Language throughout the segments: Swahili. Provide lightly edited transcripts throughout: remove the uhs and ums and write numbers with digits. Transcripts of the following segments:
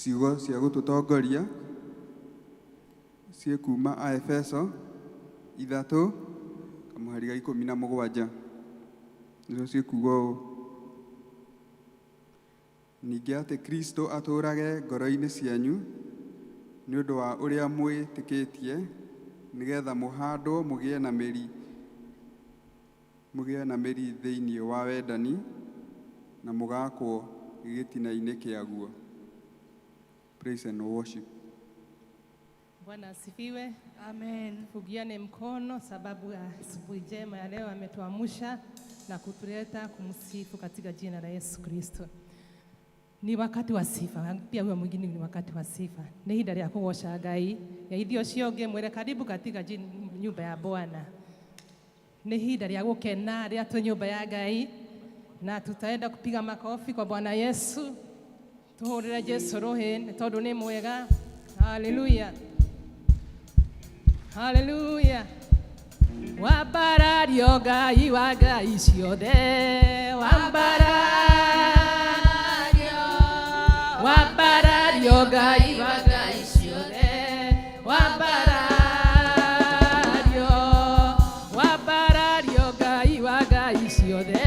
ciugo cia gũtũtongoria ciĩ kuma Aefeso 3:17 nĩcio ciĩkuga ũũ: ningĩ atĩ Kristo atũũrage ngoro-inĩ cianyu nĩ ũndũ wa ũrĩa mwĩtĩkĩtie, nĩgetha mũhandwo mũgĩe na mĩri thĩinĩ wa wendani na mũgakwo gĩtina-inĩ kĩaguo. Praise and worship. Bwana asifiwe. Amen. Tugiane mkono sababu ya asubuhi njema ya leo ametuamsha na kutuleta kumsifu katika jina la Yesu Kristo. Ni wakati wa sifa. Pia huyo mwingine ni wakati wa sifa. Ni hida ya kuosha Ngai. Ya hivyo sioge mwele karibu katika nyumba ya Bwana. Ni hida ya gukena ria tu nyumba ya Ngai. Na tutaenda kupiga makofi kwa Bwana Yesu. Tuhurire Yesu rohe tondu ni mwega. Hallelujah. Hallelujah. Wambarario Ngai wa ngai ciothe. Wambarario Ngai wa ngai ciothe. Wambarario Ngai wa ngai ciothe.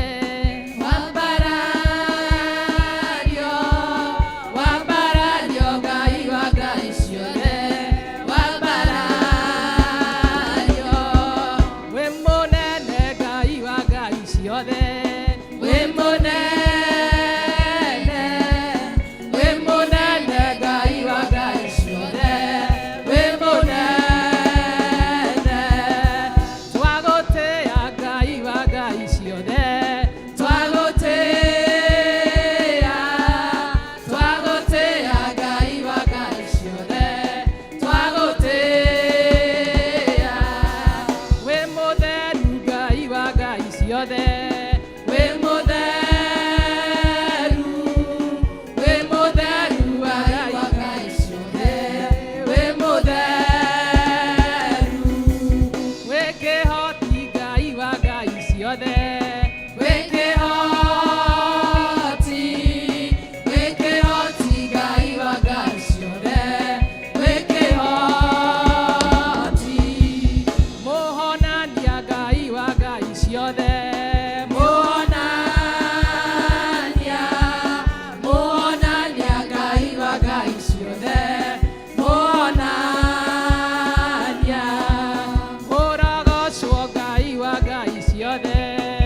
Ngai wa ngai ciothe.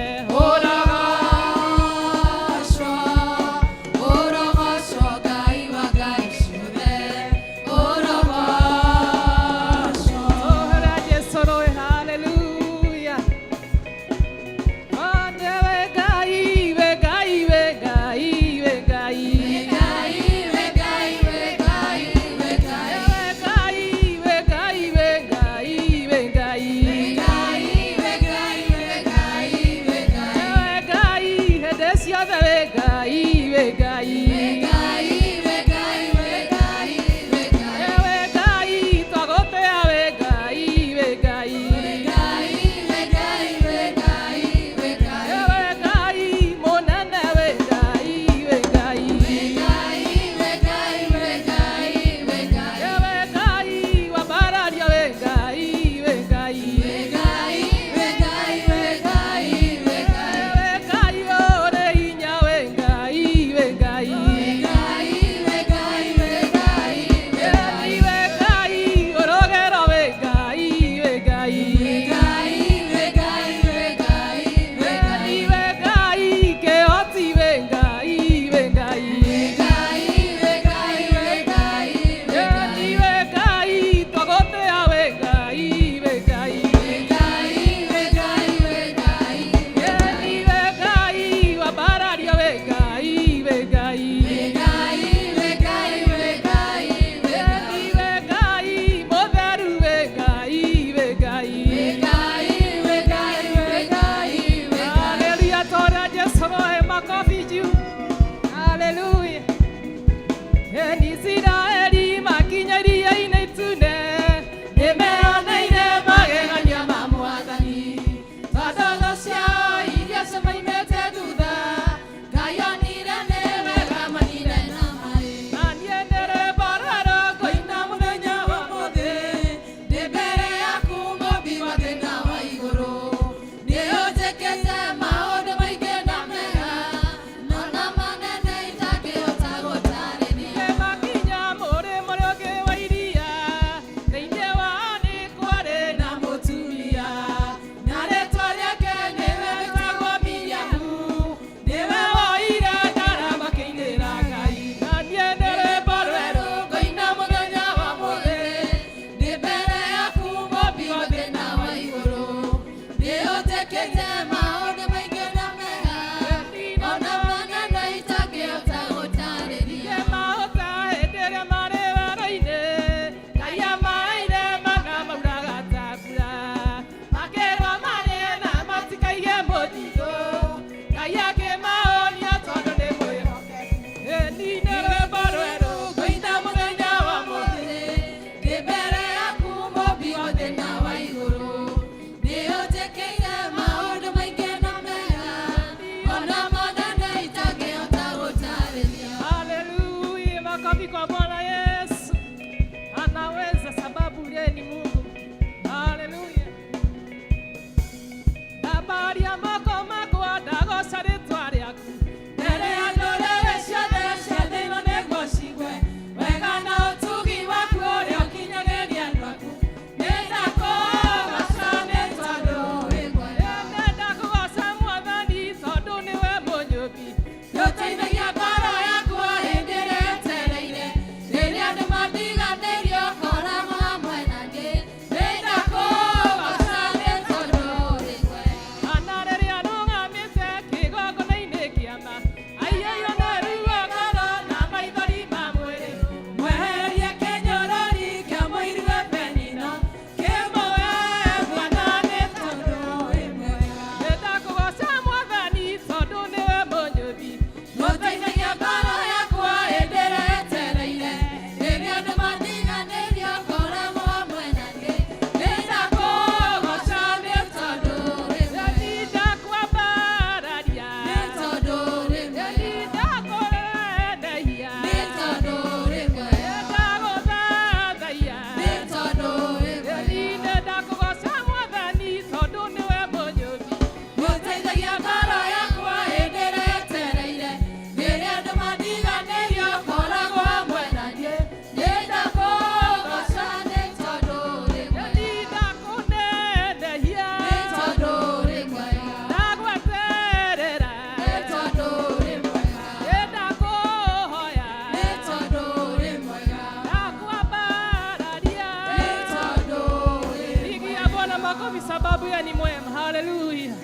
Hallelujah.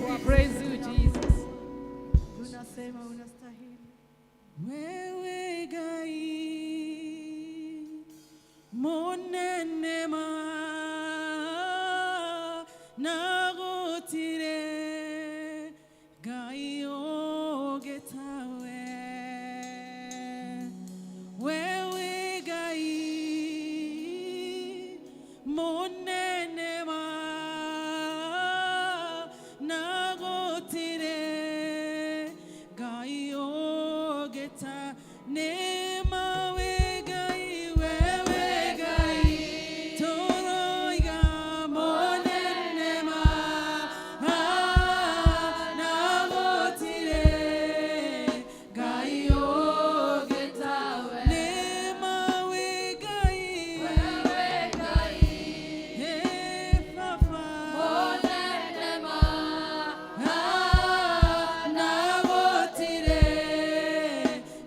We praise you, Jesus. Tunasema unastahili. Wewe gai monenema nagotire gai ogetawe. Wewe gai monenema nagotire gai ogeta nema we gai wewe gai toroiga monenema nagotire gai ogeta nema we gai wewe gai he papa monenema nagotire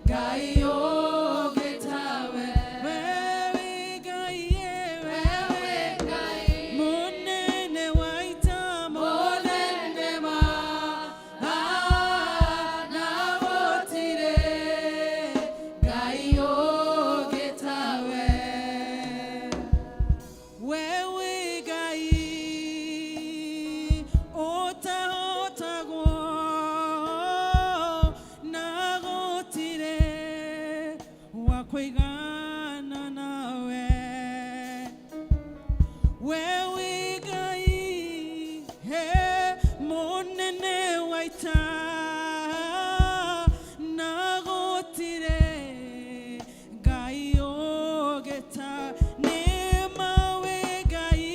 gai ogetawe wewe gai wewe gai monene waita monenema nagotire gai ogetawe wewe gai otago nagotire wakoigana nawe wewe gai he monene waita nagotire gai ogeta nema we gai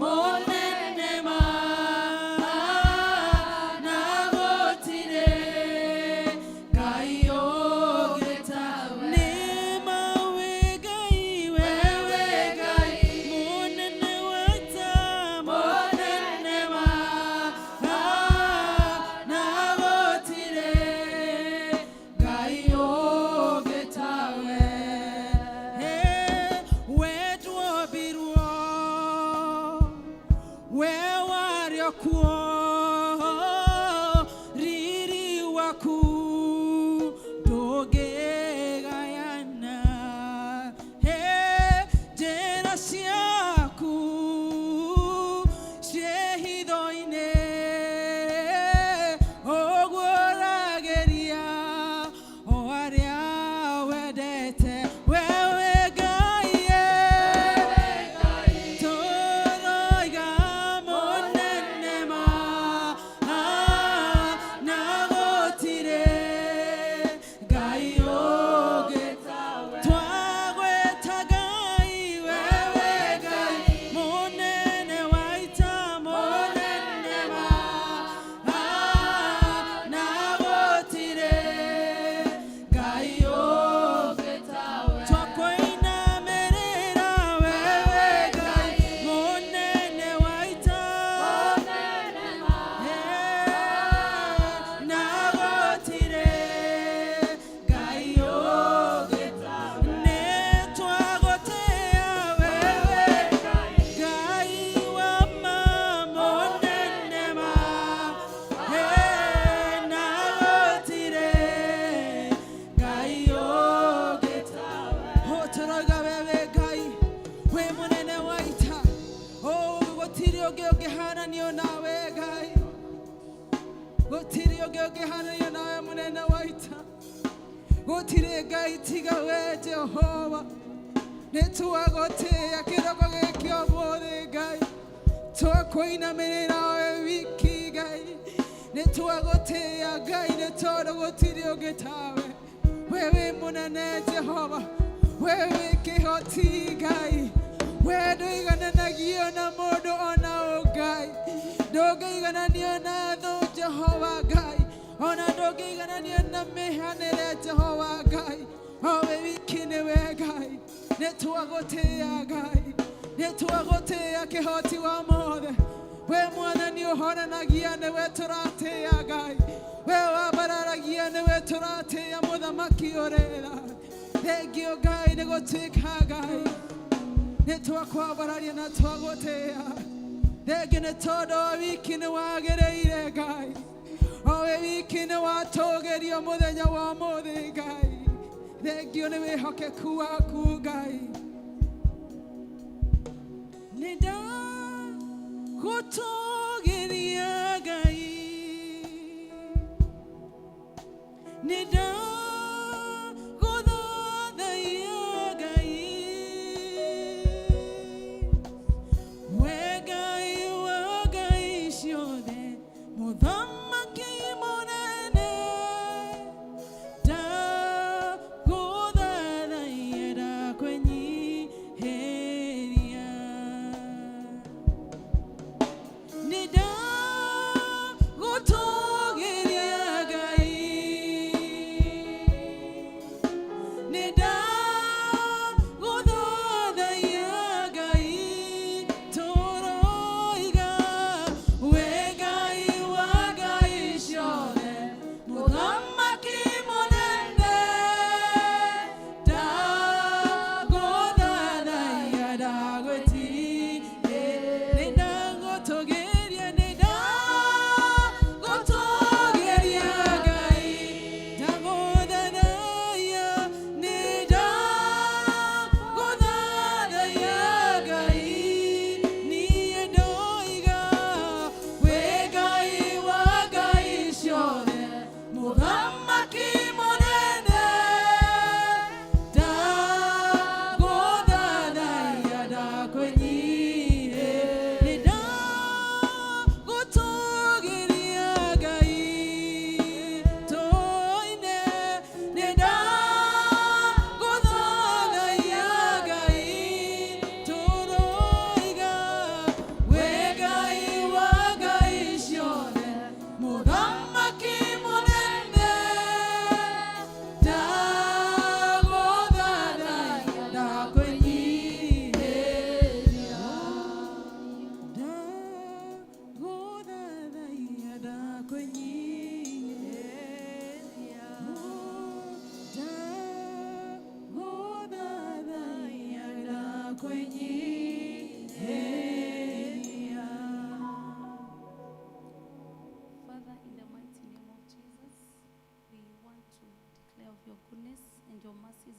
monenema nagotire gai ogeta nema we gai wewe gai monene waita monenema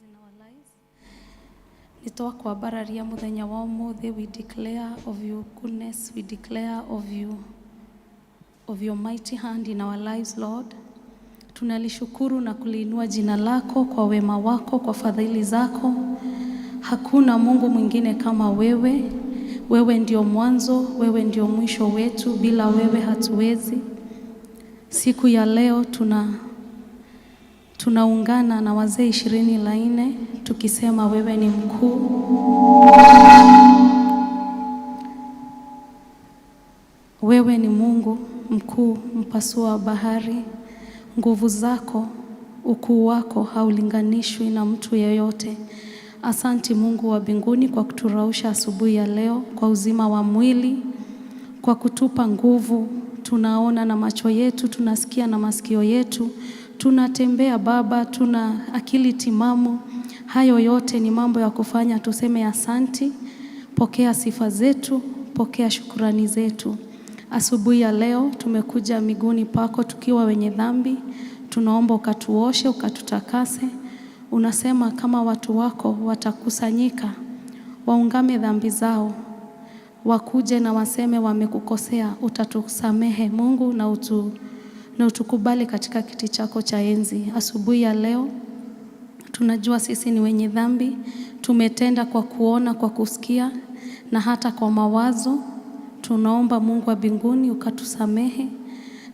in our lives. Nitoa kwa bararia muthenya wa umuthi, we declare of your goodness, we declare of your mighty hand in our lives, Lord. Tunalishukuru na kuliinua jina lako kwa wema wako, kwa fadhili zako. Hakuna Mungu mwingine kama wewe. Wewe ndio mwanzo, wewe ndio mwisho wetu, bila wewe hatuwezi. Siku ya leo tunaungana na wazee 24 tukisema wewe ni mkuu. Wewe ni Mungu mkuu, mpasua bahari. Nguvu zako, ukuu wako haulinganishwi na mtu yeyote. Asanti Mungu wa mbinguni kwa kuturausha asubuhi ya leo, kwa uzima wa mwili, kwa kutupa nguvu. Tunaona na macho yetu, tunasikia na masikio yetu, tunatembea Baba, tuna akili timamu. Hayo yote ni mambo ya kufanya tuseme asanti. Pokea sifa zetu, pokea shukrani zetu. Asubuhi ya leo tumekuja miguuni pako tukiwa wenye dhambi. Tunaomba ukatuoshe, ukatutakase. Unasema kama watu wako watakusanyika, waungame dhambi zao, wakuje na waseme wamekukosea, utatusamehe Mungu na utukubali katika kiti chako cha enzi. Asubuhi ya leo tunajua sisi ni wenye dhambi, tumetenda kwa kuona, kwa kusikia na hata kwa mawazo. Tunaomba Mungu wa mbinguni ukatusamehe,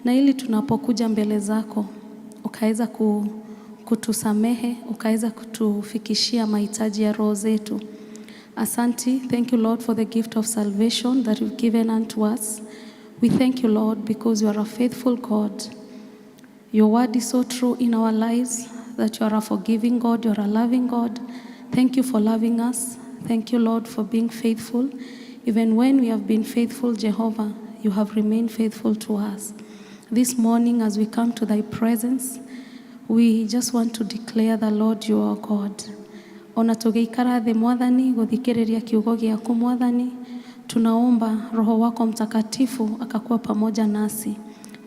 na ili tunapokuja mbele zako ukaweza kutusamehe, ukaweza kutufikishia mahitaji ya roho zetu. Asanti. Thank you Lord for the gift of salvation that you've given unto us. We thank you Lord because you are a faithful God. Your word is so true in our lives that you are a forgiving God, you are a loving God. Thank you for loving us. Thank you Lord for being faithful. Even when we have been faithful, Jehovah, you have remained faithful to us. This morning as we come to thy presence, we just want to declare the Lord you are God. Ona tugeikara the mwathani guthikiriria kiugo giaku mwathani, tunaomba Roho wako Mtakatifu akakuwa pamoja nasi.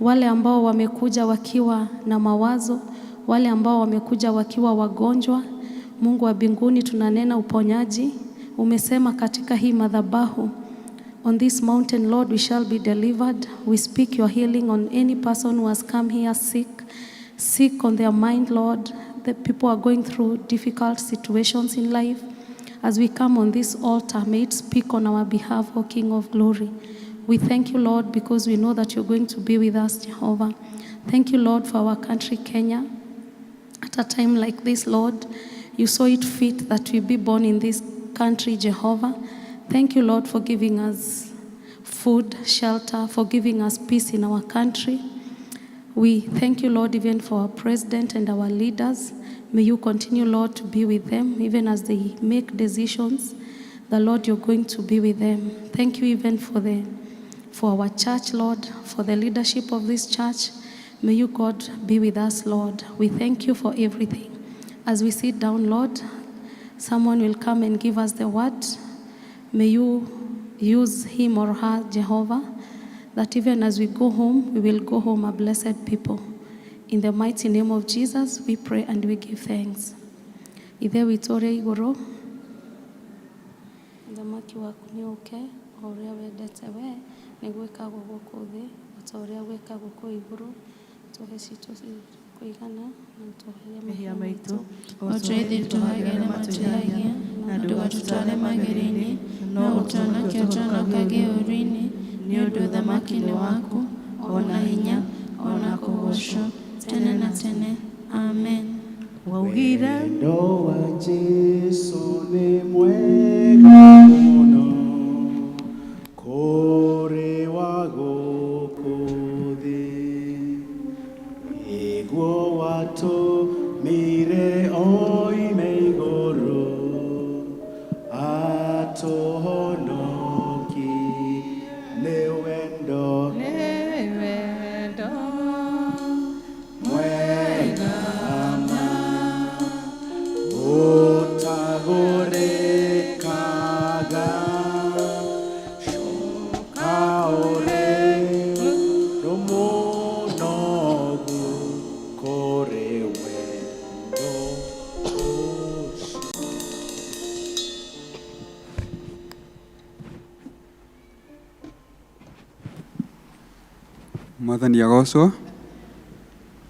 Wale ambao wamekuja wakiwa na mawazo, wale ambao wamekuja wakiwa wagonjwa, Mungu wa mbinguni tunanena uponyaji. Umesema katika hii madhabahu, on this mountain Lord we shall be delivered. We speak your healing on any person who has come here sick on their mind, Lord. The people are going through difficult situations in life. As we come on this altar, may it speak on our behalf, O King of glory. We thank you, Lord, because we know that you're going to be with us, Jehovah. Thank you, Lord, for our country, Kenya. At a time like this, Lord, you saw it fit that we be born in this country, Jehovah. Thank you, Lord, for giving us food, shelter, for giving us peace in our country. We thank you, Lord, even for our president and our leaders. May you continue, Lord, to be with them, even as they make decisions. The Lord, you're going to be with them. Thank you even for our church, Lord, for the leadership of this church. May you, God, be with us, Lord. We thank you for everything. As we sit down, Lord, someone will come and give us the word. May you use him or her, Jehovah, that even as we go home, we will go home a blessed people. In the mighty name of Jesus, we pray and we give thanks. Ithe witore iguru, thamaki waku ni uke, o uria wendete we, niguo wikagwo guku thi, ota uria wikagwo ku iguru, tuhe citu kuigana na tuhe mehia maitu, o twethe tuhagere matuhagia, na ndugatutware magerini, no utonokia twanokage ũũru-inĩ, nĩ ũndũ thamaki nĩ waku, ona hinya, ona kũgocwo, tene na tene. Amen. Waugire wendo wa Jesu ni mwega muno, kũrĩ wa gũkũ thĩ, iguo watũmire oime igũrũ, atũhonokie nĩ wendo mwega ma ũtagũrĩkaga. Mwathani agocwo.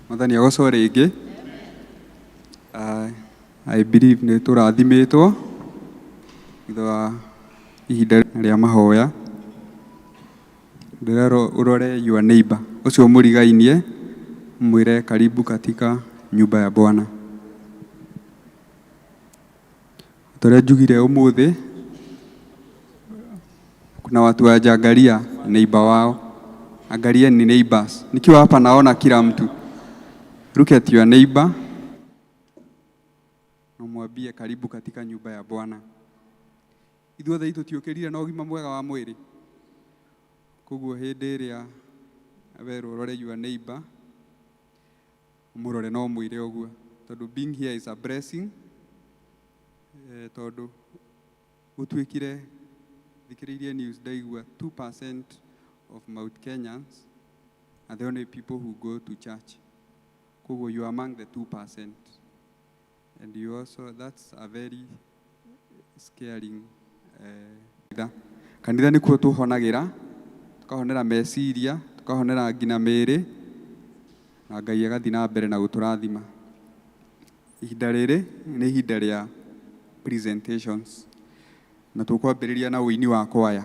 Mwathani agocwo rĩngĩ. I believe nĩ tũrathimitwo thutha wa ihinda rĩa mahoya. Ndĩrero ũrore your neighbor ũcio mũrigainie, mwĩre karibu katika nyumba ya Bwana. Tũrĩa njugire ũmũthĩ, kuna watu wajangalia neighbor wao. Angalia ni neighbors. Nikiwa hapa naona kila mtu. Look at your neighbor. Na mwambie karibu katika nyumba ya Bwana. Ithuothe itutiũkĩrire na ũgima mwega wa mwĩrĩ. Koguo hĩndĩ ĩrĩa werwo ũrore your neighbor, mũrore no mwĩre ũguo. Tondũ being here is a blessing. Tondũ gũtuĩkire thikĩrĩirie news ndaigua 2% of Mount Kenyans are the only people who go to church. Koguo you are among the 2%. And you also, that's a very scaring kanitha nĩkuo tũhonagĩra, tukahonera meciria, tukahonera ngina mĩĩrĩ, na Ngai agathi na mbere na gũtũrathima. Ihinda rĩrĩ nĩ ihinda rĩa presentations, na tũkwambĩrĩria na ũini wa kwaya.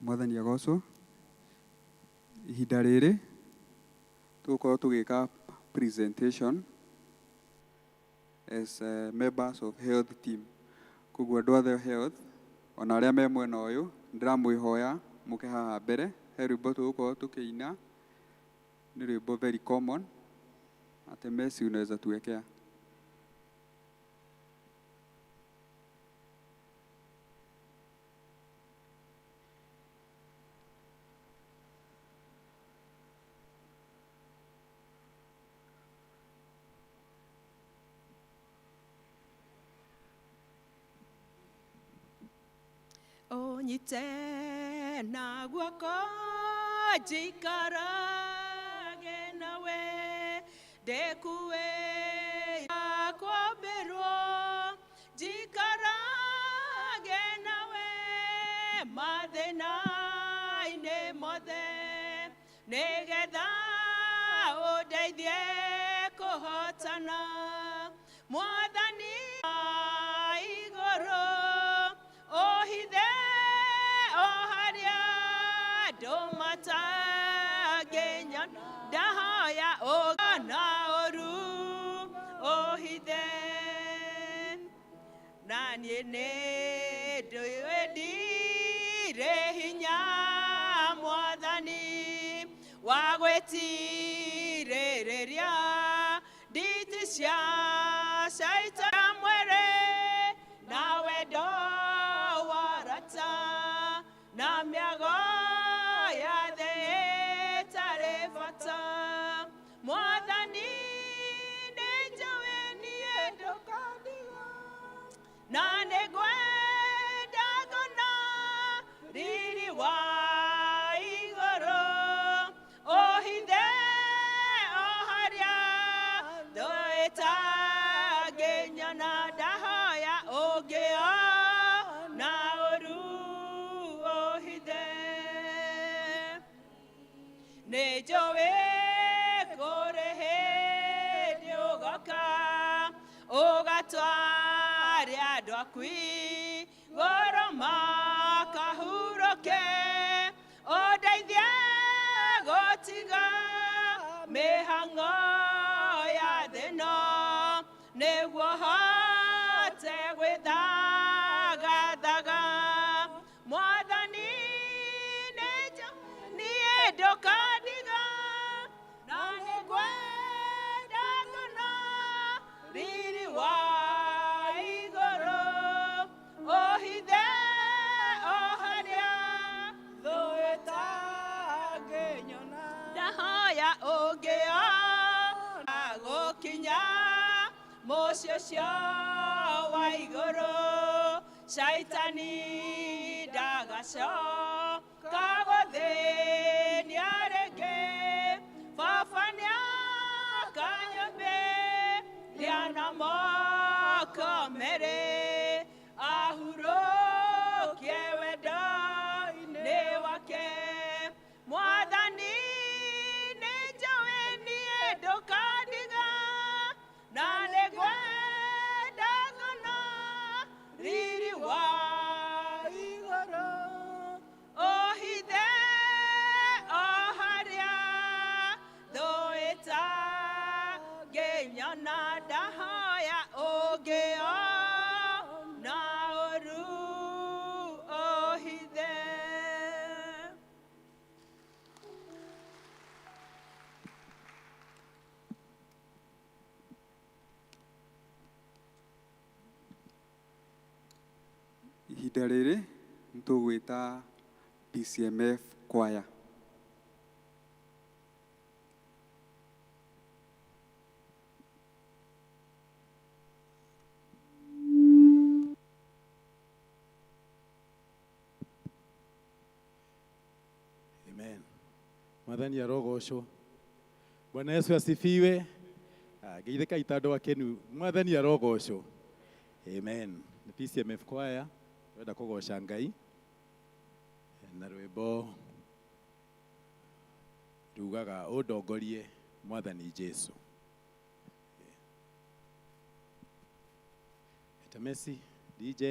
Mwathani agocwo. Ihinda rĩrĩ tũgũkorwo tũgĩka presentation as members of health team. Koguo andũ othe health, ona arĩa me mwena ũyũ, ndĩramwĩhoya mũke haha mbere. He rwĩmbo tũgũkorwo tũkĩina, nĩ rwĩmbo very common, atĩ Messi unaweza tuwekea. Onyite na guoko jikarage nawe dekue ako negetha ũndeithie kũhotana Mwathani igũrũ ũhithe o harĩa andũ matangĩnyona ndahoya ũgana ũru ũhithe na niĩ nĩndwendire hinya Mwathani wa gwĩtirĩrĩria nditi cia shaitani mwere na wendo wa rata na mĩago ya thĩ ĩtarĩ bata Mwathani nĩnjũĩ niĩ ndũkandiga na nĩngwenda ngona riri wa igũrũ ũhithe o harĩa thũ ĩtangĩnyona ndahoya ũngĩo na ũru ũhithe nĩnjũĩ kũrĩ hĩndĩ ũgoka ũgatware andũ aku igũrũ makahurũke ũndeithie gũtiga mĩhang'o ya thĩ ĩno nĩguo hote gwĩthagathaga Mwathani niĩ ndũkandiga na nĩngwenda ngona riri wa igũrũ ũhithe o harĩa thũ ĩtangĩnyona ndahoya ũngĩo gũkinya mũciĩ ũcio wa igũrũ shaitani ndagacoka gũthĩnia rĩngĩ baba nĩakanyũmbĩria na moko merĩ ahurũkie wendo-inĩ wake Mwathani nĩnjũĩ niĩ ndũkandiga na nĩngwenda ngona riri wa igũrũ ũhithe o harĩa thũ ĩtangĩnyona ndahoya ũngĩo na ũru ũhithe Ihinda rĩrĩ nĩtũgwĩta P.C.E.A Choir. Amen. Mwathani arogocwo. Bwana Yesu asifiwe. Geithĩka itandũ akenu. Mwathani arogocwo. Amen. P.C.E.A Choir wenda kũgoca Ngai na rwĩmbo rugaga ũndongorie Mwathani Jesu. Messi, DJ.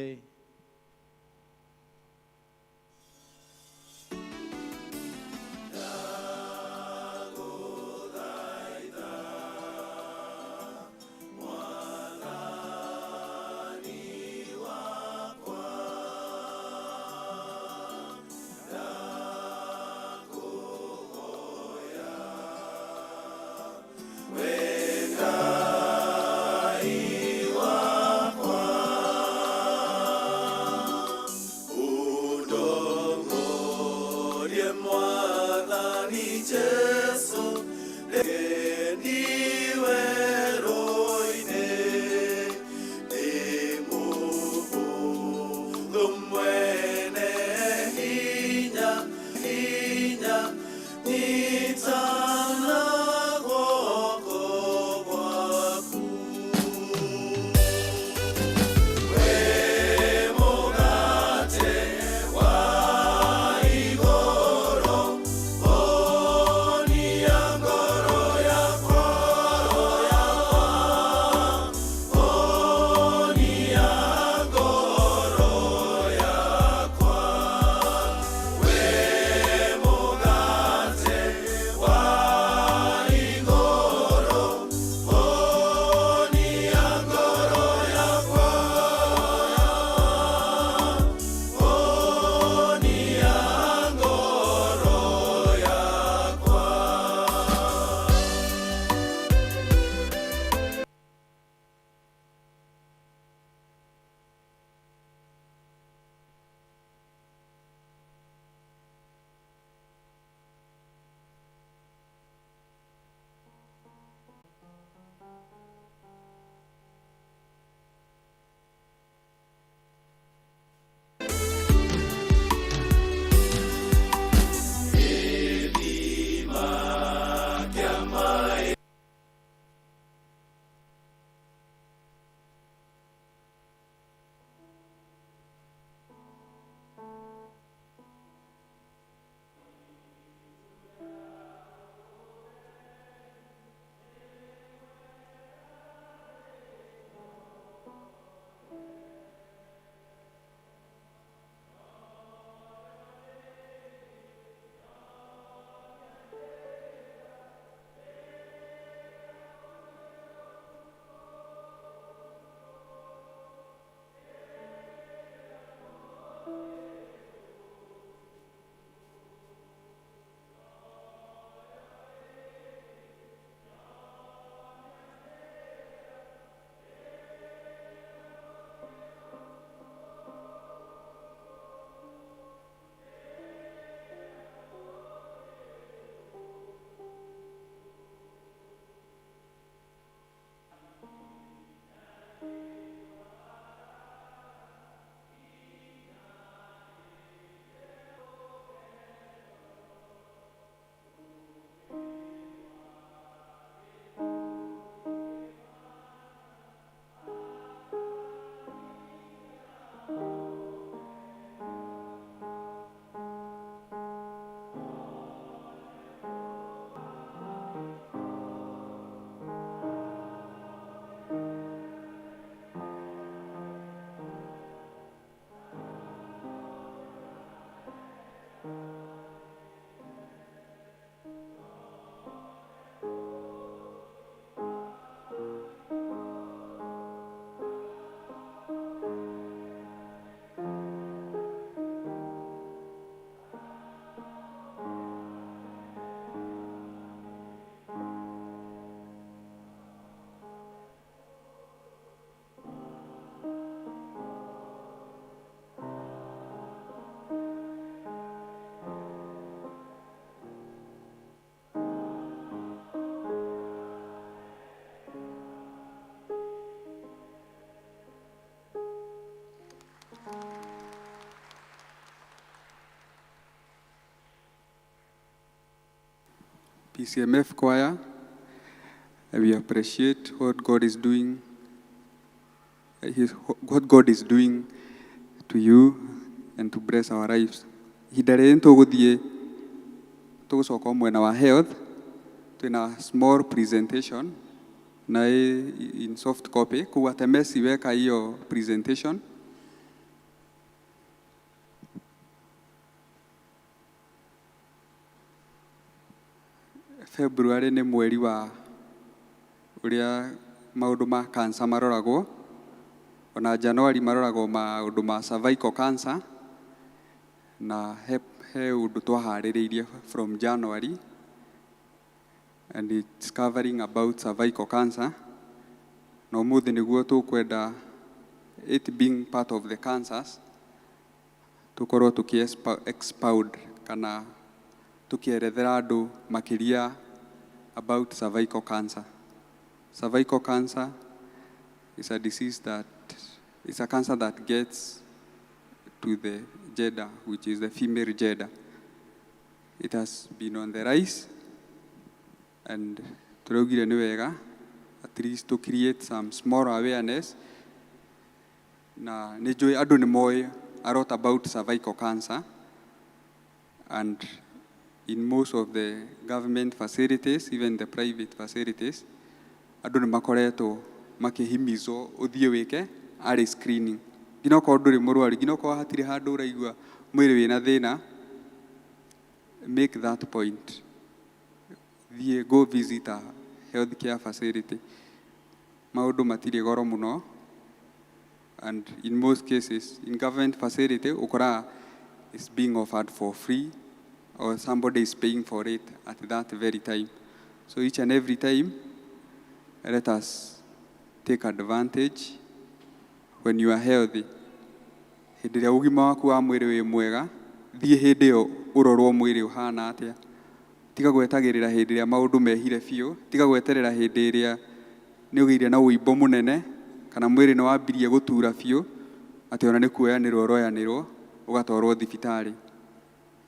PCMF choir, we appreciate what God is doing, what God is doing to you and to bless our lives. Hidare ntoguthie tugucoka mwena wa health, twina small presentation na in soft copy kuwa temesi weka hiyo presentation. February ni mweri wa uria maundu ma cancer maroragwo, ona January maroragwo maundu ma cervical cancer, na he undu twahaririirie from January, and it's covering about cervical cancer. Na umuthi niguo tukwenda it being part of the cancers tukorwo expound kana tukierethera andu makiria about cervical cancer. Cervical cancer is a disease that is a cancer that gets to the gender, which is the female gender. It has been on the rise, and turaugire ni wega at least to create some small awareness. Na nijui andu ni moi a lot about cervical cancer, and in most of the government facilities, even the private facilities, andu ni makoretwo makihimizwo uthie wike ari screening. Gino ko nduri murwaru, gino ko hatire handu uraigua mwiri wina thina, make that point. Go visit a healthcare facility. Maundu matire goro muno, and in most cases in government facility ukora is being offered for free, or somebody is paying for it at that very time. So each and every time, let us take advantage when you are healthy. Hindi ria ugima waku wa mwiri wi mwega, thie hindi yo urorwo mwiri uhana atia. Tiga gwetagirira hindi ria maundu mehire biu, tiga gweterera hindi iria ni ugiire na uimbo munene kana mwiri ni wambirie gutura biu ati ona ni kuoyanirwo royanirwo ugatwarwo thibitari.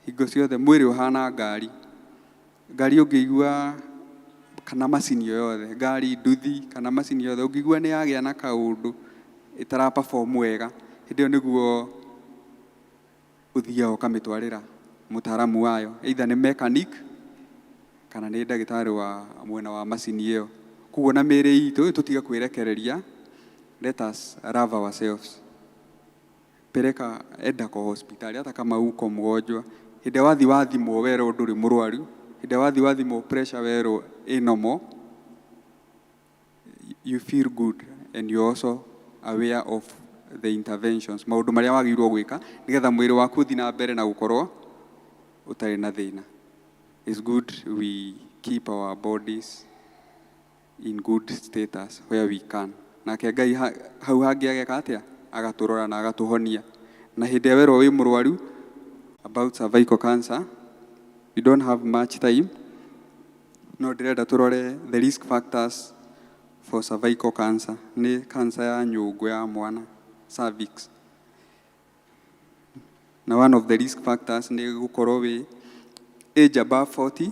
Hingo ciothe mwiri uhana ngari ungiigua kana macini yothe, ngari nduthi kana macini yothe ungiigua ni yagia na kaundu itara perform wega, hindi yo niguo uthia ukamitwarira mutaaramu wayo, either ni mechanic kana ni ndagitari wa mwena wa macini iyo. Kuguo na miri itu tutiga kwirekereria, let us love ourselves. Pereka enda kwa hospitali hata kama uko mgonjwa. Hindi wathimwo wero nduri murwaru, hindi wathimwo pressure wero inomo, you feel good and you also aware of the interventions, maundu maria wagirwo gwika nigetha mwiri waku uthi na mbere na gukorwo utari na thina. It's good we keep our bodies in good status where we can. Na ke Ngai hau hangi ageka atia agaturora na agatuhonia. Na hindi wero wi murwaru about cervical cancer, we don't have much time. No direnda turore the risk factors for cervical cancer. Ni cancer ya nyungu ya mwana, cervix. Now one of the risk factors ni gukorwo wi age above 40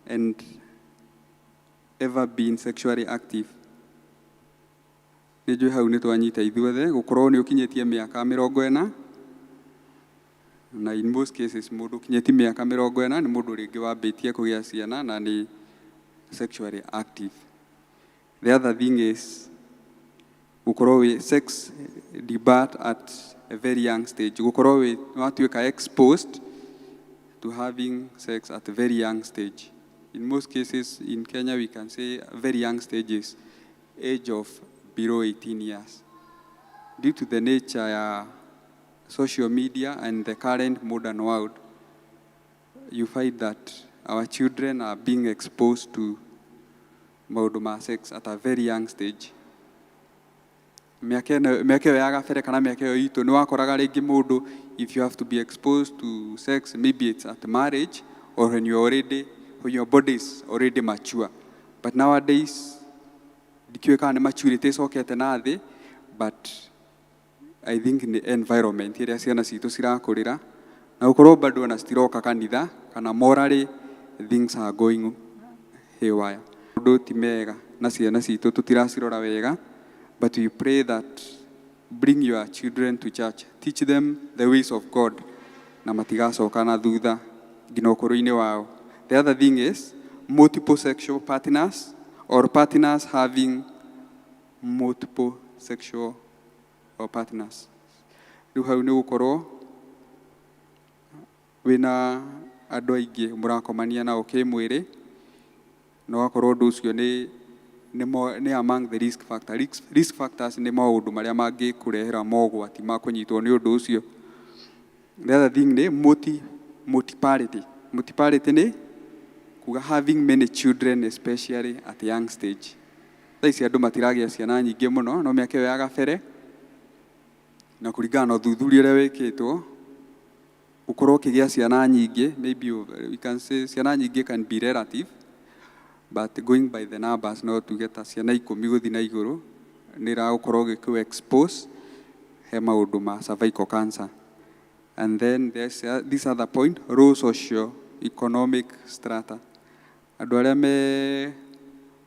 and ever been sexually active. Nijui hau ni twanyita ithuothe gukorwo ni ukinyitie miaka 40, na in most cases mundu ukinyiti miaka 40 ni mundu ringi wambitie kugia ciana na ni sexually active. The other thing is gukorwo wi sex debut at a very young stage. Gukorwo wi watuika exposed to having sex at a very young stage. In most cases in Kenya we can say very young stages, age of below 18 years. Due to the nature of social media and the current modern world, you find that our children are being exposed to maundu ma sex at a very young stage. Miaka iyo ya gabere kana miaka iyo itu ni wakoraga ringi mundu, if you have to be exposed to sex, maybe it's at marriage or when your body is already mature. But nowadays, dikiwe kana maturity sokete na thi, but I think in the environment iria ciana citu cirakurira na ukorwo bado na stiroka kanitha kana morally things are going haywire. Maũndũ ti mega na ciana citũ tũtiracirora wega, but we pray that bring your children to church, teach them the ways of God, na matigacoka na thutha nginya ũkũrũ-inĩ wao. The other thing is multiple sexual partners or partners having multiple sexual partners. Rĩu hau nĩ gũkorwo wĩna andũ aingĩ mũrakomania nao kĩmwĩrĩ, na ũgakorwo ũndũ ũcio nĩ among the risk factors. Risk factors nĩ maũndũ marĩa mangĩkũrehera mogwati ma kũnyitwo nĩ ũndũ ũcio. The other thing nĩ multiparity. Multiparity nĩ kuga having many children, especially at a young stage. Thaa ici andũ matiragĩa ciana nyingĩ mũno, no mĩaka ĩyo ya gabere, na kũringana na ũthuthuria ũrĩa wĩkĩtwo, ũkorwo ũkĩgĩa ciana nyingĩ, maybe we can say ciana nyingĩ can be relative, but going by the numbers no tuge ta ciana 10 gũthiĩ na igũrũ nĩ ĩragũkorwo ũgĩkũ expose he maũndũ ma cervical cancer. And then there's this other point, low socio-economic strata. Andũ arĩa me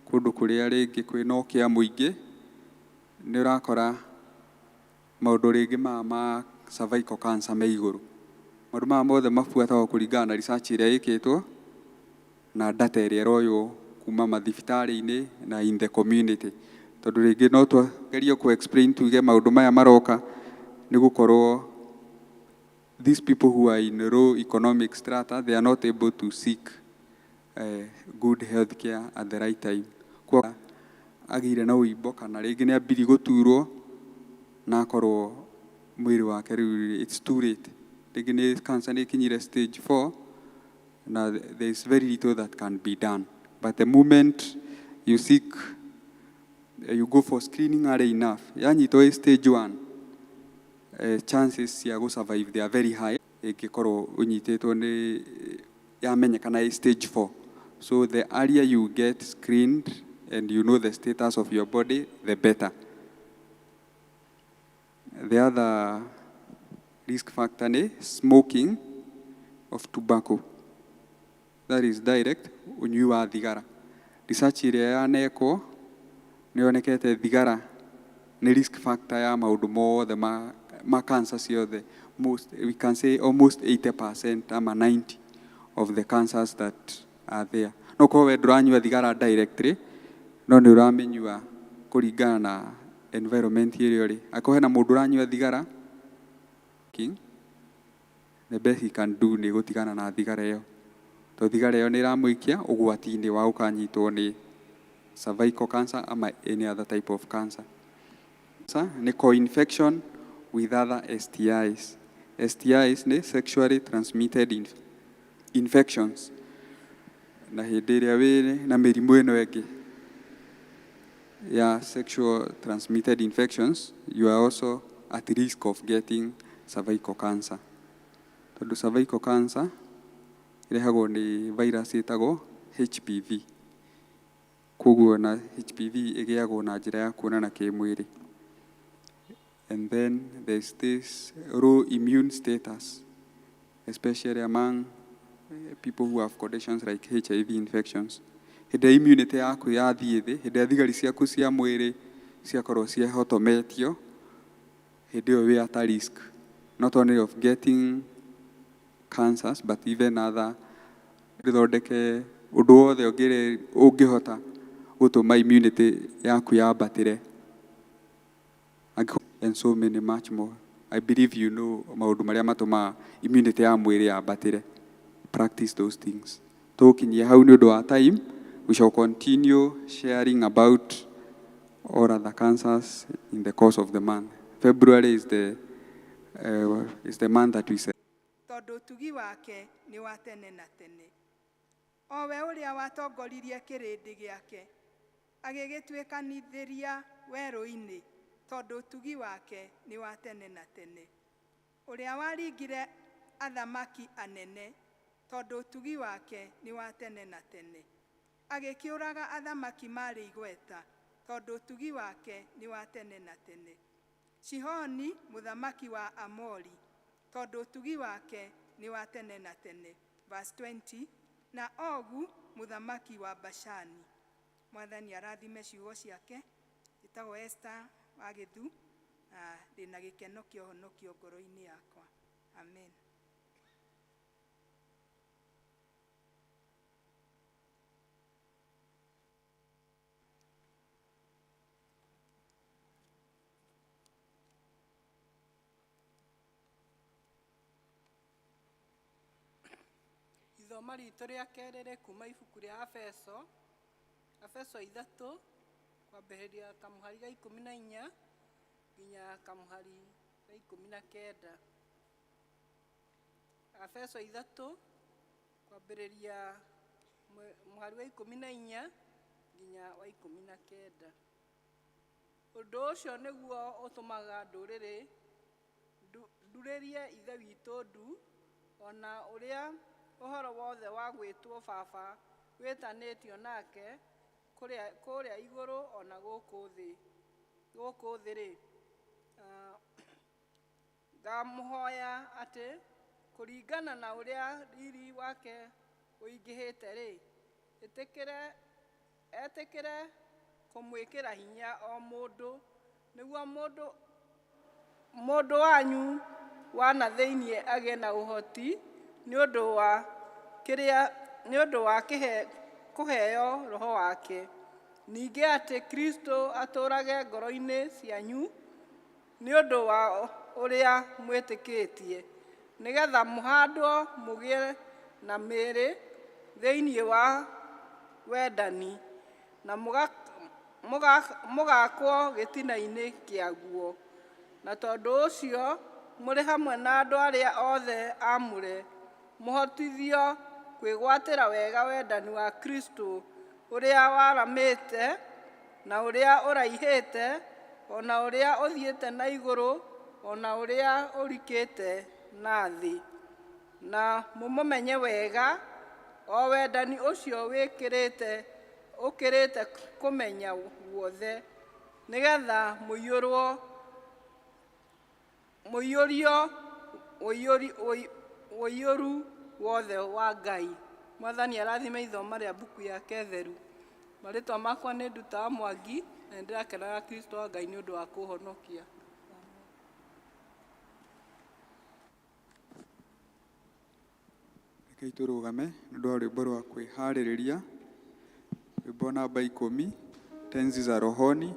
kũndũ kũrĩa rĩngĩ kwĩna ũkĩa mũingĩ nĩ ũrakora maũndũ rĩngĩ ma cervical cancer me igũrũ. Maũndũ maya mothe mabuatagwo kũringana na research ĩrĩa ĩkĩtwo na data ĩrĩa ĩroywo kuma mathibitarĩ-inĩ na in the community. Tondũ rĩngĩ no twagerie kũ explain tuge maũndũ maya maroka nĩ gũkorwo these people who are in low economic strata, they are not able to seek good health care at the right time. Kwa agĩire na ũimbo kana rĩngĩ nĩ ambiri gũturwo na akorwo mwĩrĩ wake rĩu it's too late. Rĩngĩ nĩ cancer nĩ ikinyire stage 4 na there is very little that can be done. But the moment you seek, you go for screening early enough, yanyitwo stage 1, chances cia survive they are very high. Ĩngĩkorwo ũnyitĩtwo nĩ yamenyekana stage 4. So the earlier you get screened and you know the status of your body, the better. The other risk factor is smoking of tobacco. That is direct ũnyui wa thigara. Research ĩrĩa yanekwo nĩ yonekete thigara nĩ risk factor ya maũndũ mothe ma cancer ciothe. We can say almost 80% ama 90% of the cancers that are there. No kwa we ndũranyua thigara directly, no nĩ ũramenyua kũringana na environment ĩrĩa ũrĩ. Akorwo hena mũndũ ũranyua thigara, the best he can do nĩ gũtigana na thigara ĩyo. Tondũ thigara ĩyo nĩ ĩramũikia ũgwati-inĩ wa gũkanyitwo nĩ cervical cancer ama any other type of cancer. Nĩ co-infection with other STIs. STIs nĩ sexually transmitted infections. Na hĩndĩ ĩrĩa wĩ na mĩrimũ ĩno ĩngĩ ya sexual transmitted infections, you are also at risk of getting cervical cancer. Tondũ cervical cancer ĩrehagwo nĩ virus ĩtagwo HPV. Koguo na HPV ĩgĩagwo na njĩra ya kuonana kĩmwĩrĩ. And then there's this low immune status, especially among people who have conditions like HIV infections. Hĩndĩ immunity yaku yathiĩ thĩ, hĩndĩ thigari ciaku cia mwĩrĩ ciakorwo ciehotometio, hĩndĩ ĩyo wĩ at risk not only of getting cancers but even other gĩthondeke ũndũ wothe ũngĩhota gũtũma immunity yaku yambatĩre. And so many much more. I believe you know maũndũ marĩa matũmaga immunity ya mwĩrĩ yambatĩre. Practice those things. Tũkinyie hau nĩ ũndũ wa time, we shall continue sharing about all other cancers in the course of the month. February is the month that we say. Tondũ ũtugi wake nĩ wa tene na tene. O we ũrĩa watongoririe kĩrĩndĩ gĩake agĩgĩtuĩkanithĩria werũ-inĩ, tondũ ũtugi wake nĩ wa tene na tene. Ũrĩa waringire athamaki anene, tondũ ũtugi wake nĩ wa tene na tene. Agĩkĩũraga athamaki marĩ igweta, tondũ ũtugi wake nĩ wa tene na tene. Sihoni mũthamaki wa Amori, tondũ ũtugi wake nĩ wa tene na tene. Verse 20, na Ogu muthamaki wa Bashani. Mwathani arathime ciugo ciake. Gĩtagwo Esther wa Gĩthu, na ndĩna gĩkeno kĩa ũhonokio ngoro-inĩ yakwa. Amen. Ithoma ritũ rĩa kerĩ rĩ kuma ibuku rĩa Efeso 3 kwambĩrĩria kamũhari ga 14 nginya kamũhari ga 19. Efeso 3 kwambĩrĩria mũhari wa 14 nginya wa 19. Ũndũ ũcio nĩguo ũtũmaga ndũrĩrĩ ndurĩrie ithe witũ ndu, ona ũrĩa ũhoro wothe wa gwĩtwo baba wĩtanĩtio nake kũrĩa igũrũ ona gũkũ thĩ-rĩ. Ngamũhoya atĩ kũringana na ũrĩa riri wake ũingĩhĩte-rĩ, etĩkĩre kũmwĩkĩra hinya o mũndũ, nĩguo mũndũ wanyu wana thĩinĩ agĩe na ũhoti nĩ ũndũ wa kũheo Roho wake. Ningĩ atĩ Kristo atũrage ngoro-inĩ cianyu nĩ ũndũ wa ũrĩa mwĩtĩkĩtie, nĩgetha mũhandwo mũgĩe na mĩĩrĩ thĩinĩ wa wendani, na mũgakwo gĩtina-inĩ kĩaguo. Na tondũ ũcio mũrĩ hamwe na andũ arĩa othe amũre, mũhotithio kwĩgwatĩra wega wendani wa Kristo ũrĩa waramĩte na ũrĩa ũraihĩte, ona ũrĩa ũthiĩte na igũrũ, ona ũrĩa ũrikĩte na thĩ. Na mũmũmenye wega o wendani ũcio ũkĩrĩte kũmenya guothe, nĩgetha mũiyũrio ũiyũru wothe wa Ngai. Mwathani arathime ithoma rĩa mbuku yake theru. Marĩtwa makwa nĩ Nduta Mwangi, na nĩndĩrakenaga Kristo wa Ngai nĩ ũndũ wa kũhonokia. Rekei tũrũgame nĩ ũndũ wa rwĩmbo rwa kwĩharĩrĩria. Rwĩmbo namba 10, tenzi za rohoni,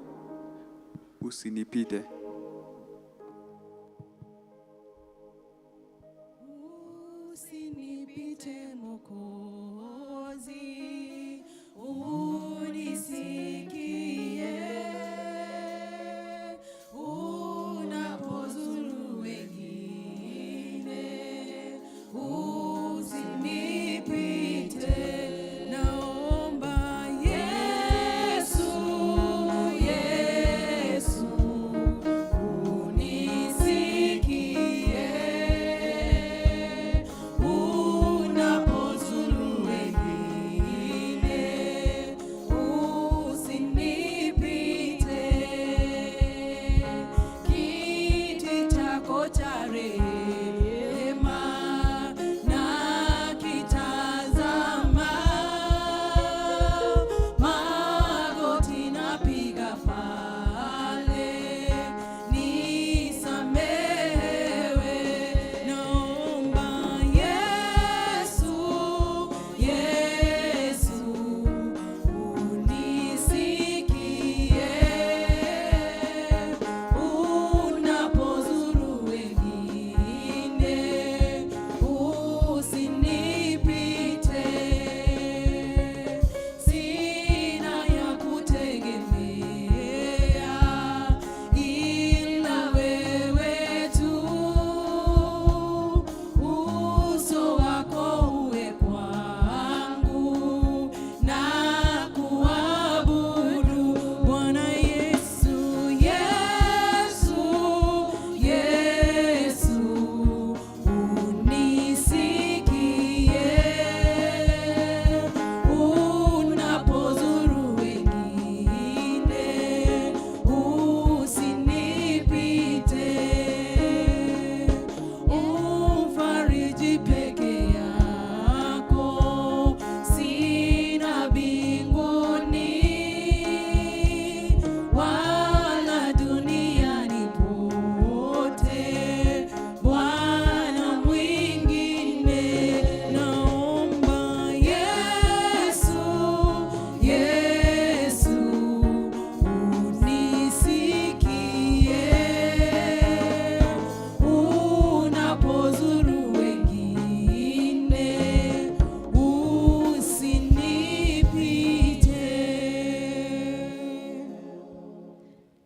usinipite. Usinipite Mwokozi, unisikie unapozuru wengine. Usinipite, naomba Yesu, Yesu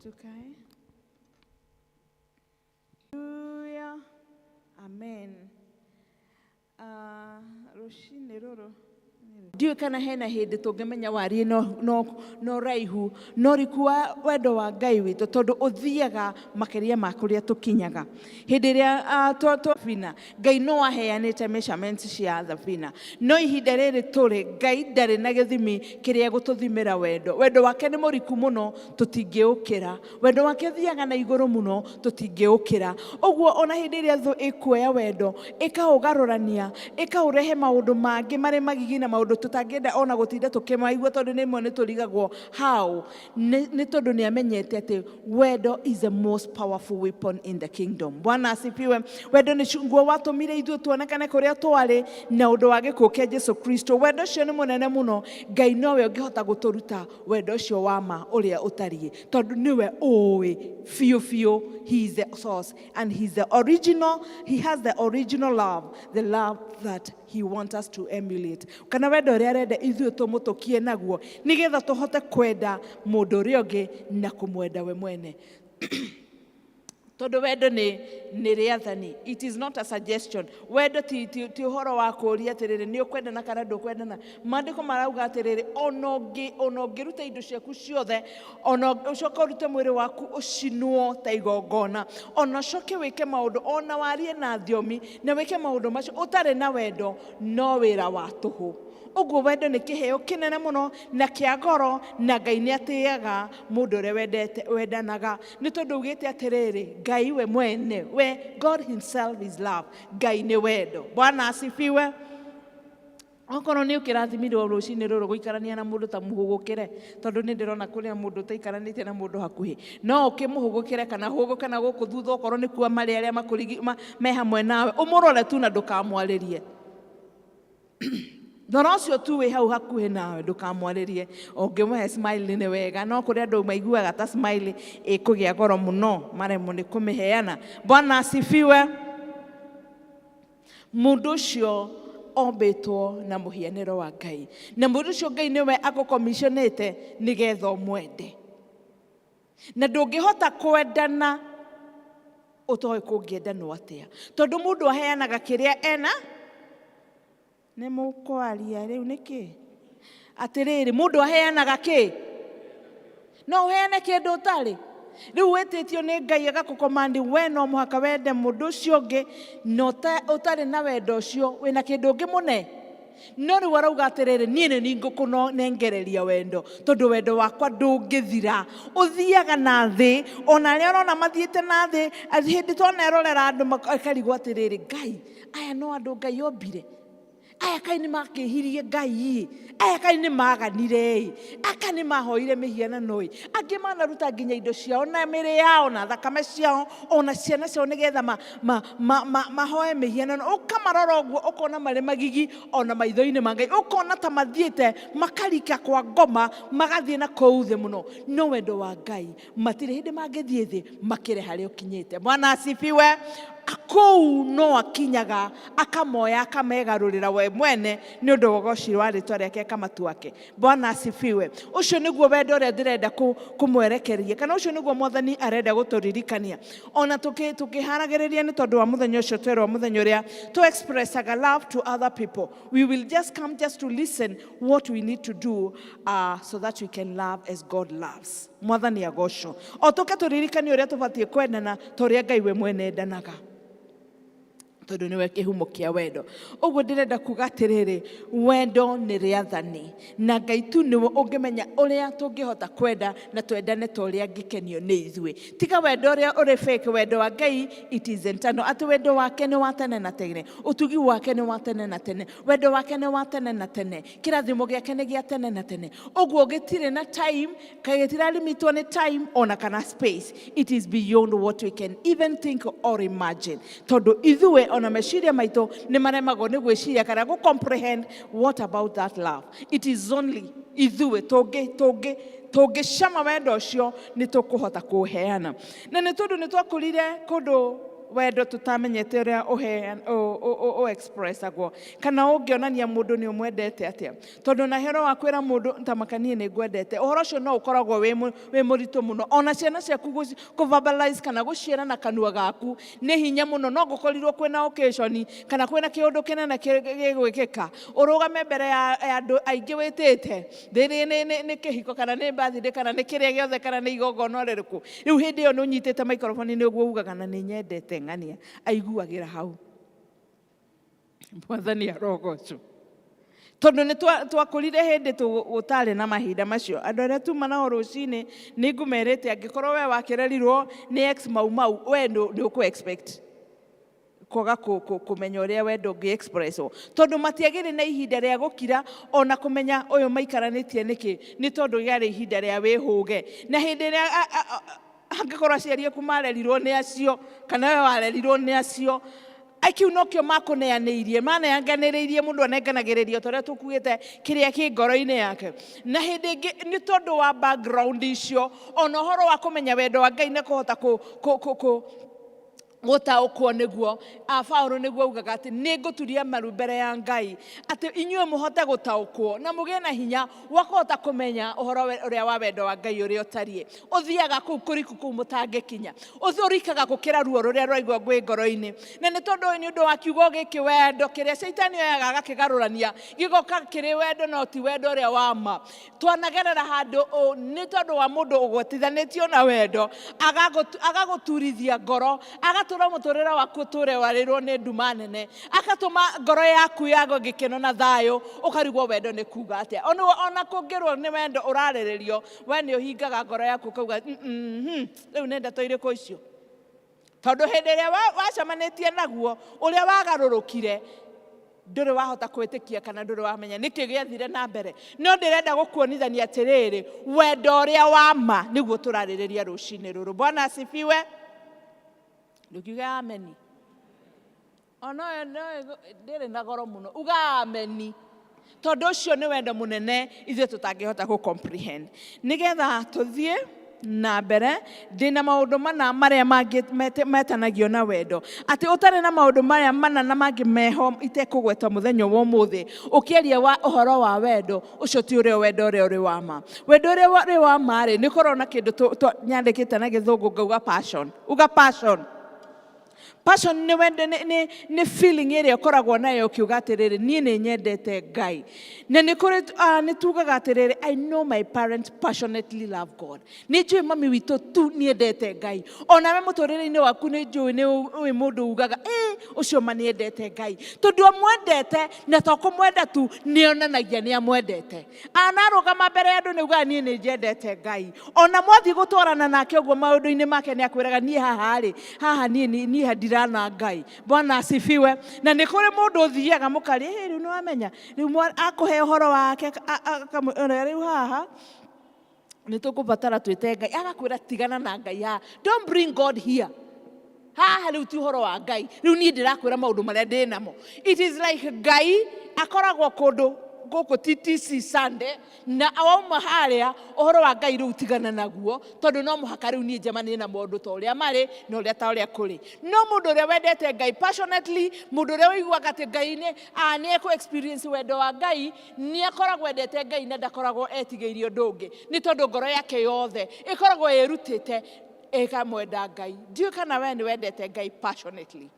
Tukae. Hallelujah. Amen. Rũcinĩ rũrũ ndiũĩ kana hena hĩndĩ tũngĩmenya wariĩ no raihu no riku wa wendo wa Ngai witũ tondũ ũthiaga makĩria ma kũrĩa tũkinyaga hĩndĩ ĩrĩa thabina Ngai no aheanĩte measurements cia thabina no ihinda rĩrĩ tũrĩ Ngai ndarĩ na gĩthimi kĩrĩa gũtũthimĩra wendo wake nĩ mũriku mũno tũtingĩũkĩra wendo wake ũthiaga na igũrũ mũno tũtingĩũkĩra ũguo ona hĩndĩ ĩrĩa thũ ĩkuoya wendo ĩkaũgarũrania ĩkaũrehe maũndũ mangĩ marĩ magigi na maũndũ tutangĩenda ona gũtinda tũkĩmaigua tondũ nĩmwe nĩ tũrigagwo how nĩ tondũ nĩ amenyete atĩ wendo is the most powerful weapon in the kingdom. Bwana asifiwe. Wendo nĩ nguo watũmire ithuĩ tuonekane kũrĩa twarĩ na ũndũ wa gĩkuũ kĩa Jesu Kristo. Wendo ũcio nĩ mũnene mũno. Ngai nowe ũngĩhota gũtũruta wendo ũcio wa ma ũrĩa ũtariĩ tondũ nĩwe ũĩ biũ. He is the source and he is the original. He has the original love, the love that he wants us to emulate. Kana wendo ũrĩa arenda ithuĩ tũmũtũkie naguo nĩgetha tũhote kwenda mũndũ ũrĩa ũngĩ na kũmwenda we mwene. Tondũ wendo nĩ rĩathani. It is not a suggestion. Wendo ti ũhoro wa kũũria atĩrĩrĩ nĩ ũkwendana kana ndũkwendana. Maandĩko marauga atĩrĩrĩ ona ũngĩruta indo ciaku ciothe ona ũcoke ũrute mwĩrĩ waku ũcinwo ta igongona ona ũcoke wĩke maũndũ ona warie na thiomi na wĩke maũndũ macio ũtarĩ na wendo no wĩra wa tũhũ. Ũguo wendo nĩ kĩheo kĩnene mũno na kĩa goro na Ngai nĩ atĩaga mũndũ ũrĩa wendanaga nĩ tondũ ugĩte atĩrĩrĩ Ngai we mwene God himself is love. Ngai nĩ wendo. Bwana asifiwe. Okorwo nĩ ũkĩrathimirwo rũcinĩ rũrũ gũikarania na mũndũ ta mũhũgũkĩre tondũ nĩ ndĩrona kũrĩa mũndũ ũtaikaranĩtie na mũndũ hakuhĩ no ũkĩmũhũgũkĩre kana hũgũke na gũkũ thutha okorwo nĩ kuo marĩ arĩa me hamwe nawe ũmũrore tu na ndũkamwarĩrie. Thora ũcio tu wĩ hau hakuhĩ nawe ndũkamwarĩrie ũngĩmũhe smile nĩ wega no kũrĩ andũ maiguaga ta smile ĩkũgĩa goro mũno maremwo nĩ kũmĩheana. Bwana asifiwe. Mũndũ ũcio ombĩtwo na mũhianĩro wa Ngai na mũndũ ũcio Ngai nĩwe agũkomisionĩte nĩgetha ũmwende na ndũngĩhota kwendana ũtoĩ kũngĩendanwo atĩa tondũ mũndũ aheanaga kĩrĩa ena nĩ mũkwaria rĩu nĩkĩ atĩrĩrĩ mũndũ aheanaga kĩ no ũheane kĩndũ ũtarĩ rĩu wĩtĩtio nĩ Ngai agakũkomandi we no mũhaka wende mũndũ ũcio ũngĩ no ũtarĩ na wendo ũcio wĩna kĩndũ ũngĩ mũne no rĩu arauga atĩrĩrĩ niĩ nĩ ngũkũnengereria wendo tondũ wendo wakwa ndũngĩthira ũthiaga na thĩ ona arĩa ũrona mathiĩte na thĩ hĩndĩ tonerorera andũ makarigwo atĩrĩrĩ Ngai aya no andũ Ngai ombire aya kai nĩ makĩhirie Ngai aya kai nĩ maganire aka nĩ mahoire mĩhianano angĩ manaruta nginya indo ciao na mĩrĩ yao na thakame ciao ona ciana ciao nĩgetha mahoe mĩhianano ũkamarora ũguo ũkona marĩ magigi ona maitho-inĩ ma Ngai ũkona ta mathiĩte makarika kwa ngoma magathiĩ na kũu thĩ mũno no wendo wa Ngai matirĩ hĩndĩ mangĩthiĩ thĩ makĩre harĩa ũkinyĩte. Bwana asifiwe. Kũu no akinyaga akamoya akamegarũrĩra we mwene nĩ ũndũ wa ũgoci wa rĩĩtwa rĩake kamatuake. Bwana asifiwe. Ũcio nĩguo wendo ũrĩa ndĩrenda kũmwerekeria kana ũcio nĩguo Mwathani arenda gũtũririkania ona tũkĩharagĩrĩria nĩ tondũ wa mũthenya ũcio twerwo mũthenya ũrĩa to express a love to other people. We will just come just to listen what we need to do so that we can love as God loves. Mwathani agocwo. O tũke tũririkanie ũrĩa tũbatiĩ kwendana ta ũrĩa Ngai we mwene endanaga tondũ nĩwe kĩhumo kĩa wendo. Ũguo ndĩrenda kuga atĩrĩrĩ wendo nĩ rĩathani na Ngai tu nĩwe ũngĩmenya ũrĩa tũngĩhota kwenda na twendane ta ũrĩa angĩkenio nĩ ithuĩ. Tiga wendo ũrĩa ũrĩ fake. Wendo wa Ngai it is eternal. Atĩ wendo wake nĩ wa tene na tene. Ũtugi wake nĩ wa tene na tene. Wendo wake nĩ wa tene na tene. Kĩrathimo gĩake nĩ gĩa tene na tene. Ũguo gĩtirĩ na time gĩtiralimitwo nĩ time ona kana space. It is beyond what we can even think or imagine. Tondũ ithuĩ ona meciria maitũ nĩ maremagwo nĩ gwĩciria kana gũ comprehend what about that love. It is only ithuĩ tũngĩcama wendo ũcio nĩ tũkũhota kũũheana. Na nĩ tondũ nĩ twakũrire kũndũ wendo tutamenyete uria o expressagwo kana ungionania mundu ni umwendete atia tondu na hero wa kwira mundu ntamakanie ni ngwendete uhoro ucio no ukoragwo wi muritu muno ona ciana ciaku ku verbalize kana guciera na kanua gaku ni hinya muno no gukorirwo kwina occasion kana kwina kiundu kinene gigwikika urugame mbere ya andu aingi witite thiri ni kihiko kana ni birthday kana ni kiria giothe kana ni igongona ririku riu hindi iyo no nyitite microphone ni uguo ugaga na ni nyendete ng'ania aiguagira hau Mwathani arogocwo tondu ni twakurire hindi tutari na mahinda macio andu aria tumana rucini ni ngumerete angikorwo we wakirerirwo ni ex mau we ni uku expect koga kumenya uria wendo ngi expresswo tondu matiagire na ihinda ria gukira ona kumenya uyu maikaranitie niki ni tondu yari ihinda ria wihuge na hindi ria angikorwo aciari aku marerirwo ni acio kana we warerirwo ni acio aikiu nokio makuneaniirie maneanganiriirie mundu anenganagiririo toria tukuite kiria ki ngoro-ini yake na hindi ingi ni tondu wa background icio ona horo wa kumenya wendo wa Ngai na kuhota gutaukwo niguo Paulo niguo ugaga ati ninguturia maru mbere ya Ngai ati inyue muhote gutaukwo na mugie na hinya wa kuhota kumenya uhoro uria wa wendo wa Ngai uria utarie uthiaga kuriku ku mutangikinya uthurikaga gukira ruo ruria rwaigwa ngwi ngoro-ini na ni tondu ni undu wa kiugo giki wendo kiria shaitani oyaga agakigarurania gigoka kiri wendo no ti wendo uria wa ma twanagerera handu ni tondu wa mundu ugwetithanitio na wendo agaguturithia ngoro agatura muturira waku ture warirwo ni nduma nene akatuma ngoro yaku yago gikeno na thayo ukarigwo wendo ni kuga atia ona kungirwo ni wendo urariririo we ni uhingaga ngoro yaku kauga riu ni ndeto iriku icio tondu hindi iria wacemanitie naguo uria wagarurukire nduri wahota kwitikia kana nduri wamenya niki giathire na mbere no ndirenda gukuonithania atiriri wendo uria wa ma niguo turaririria rucini ruru Bwana asifiwe ndukiuga ameni ona ndiri na goro muno uga ameni tondu ucio ni wendo munene ithuĩ tutangihota ku comprehend nigetha tuthie na mbere ndina maundu mana maria mangi metanagio na wendo ati utare na maundu maria mana na mangi meho itekugweta muthenya wa umuthi ukieria wa uhoro wa wendo ucio ti uria wendo uria uri wa ma wendo uria uri wa ma ri ni korona kindu nyandikite na githungu ngauga passion uga passion ni wende ni feeling iria ukoragwo nayo ukiuga atiriri nie ni nyendete Ngai na ni kuri ni tugaga atiriri I know my parents passionately love God ni njui mami witu tu niendete Ngai ona we muturire-ini waku ni njui ni wi mundu ugaga ucio ma niendete Ngai tondu amwendete na to kumwenda tu nionanagia ni amwendete anarugama mbere ya andu ni ugaga nie ni nyendete Ngai ona mwathi gutwarana nake uguo maundu-ini make ni akwiraga nie haha nie hadira na Ngai Bwana asifiwe na ni kuri mundu uthiaga mukari riu ni wamenya riu akuhe uhoro wake riu haha ni tukubatara twite Ngai agakwira tigana na Ngai ha don't bring God here haha riu ti uhoro wa Ngai riu ni ndirakwira maundu maria ndinamo it is like Ngai akoragwo kundu guku TTC Sunday na awauma haria uhoro wa Ngai riu tigana naguo tondu no muhaka riu ni njemanie na mundu ta uria mari na uria ta uria kuri no mundu uria wendete Ngai passionately mundu uria uiguaga ati Ngai ni eko experience wendo wa Ngai ni akoragwo wendete Ngai na ndakoragwo etigeirio ndungi ni tondu ngoro yake yothe ikoragwo irutite ikamwenda Ngai ndiu kana we ni wendete Ngai passionately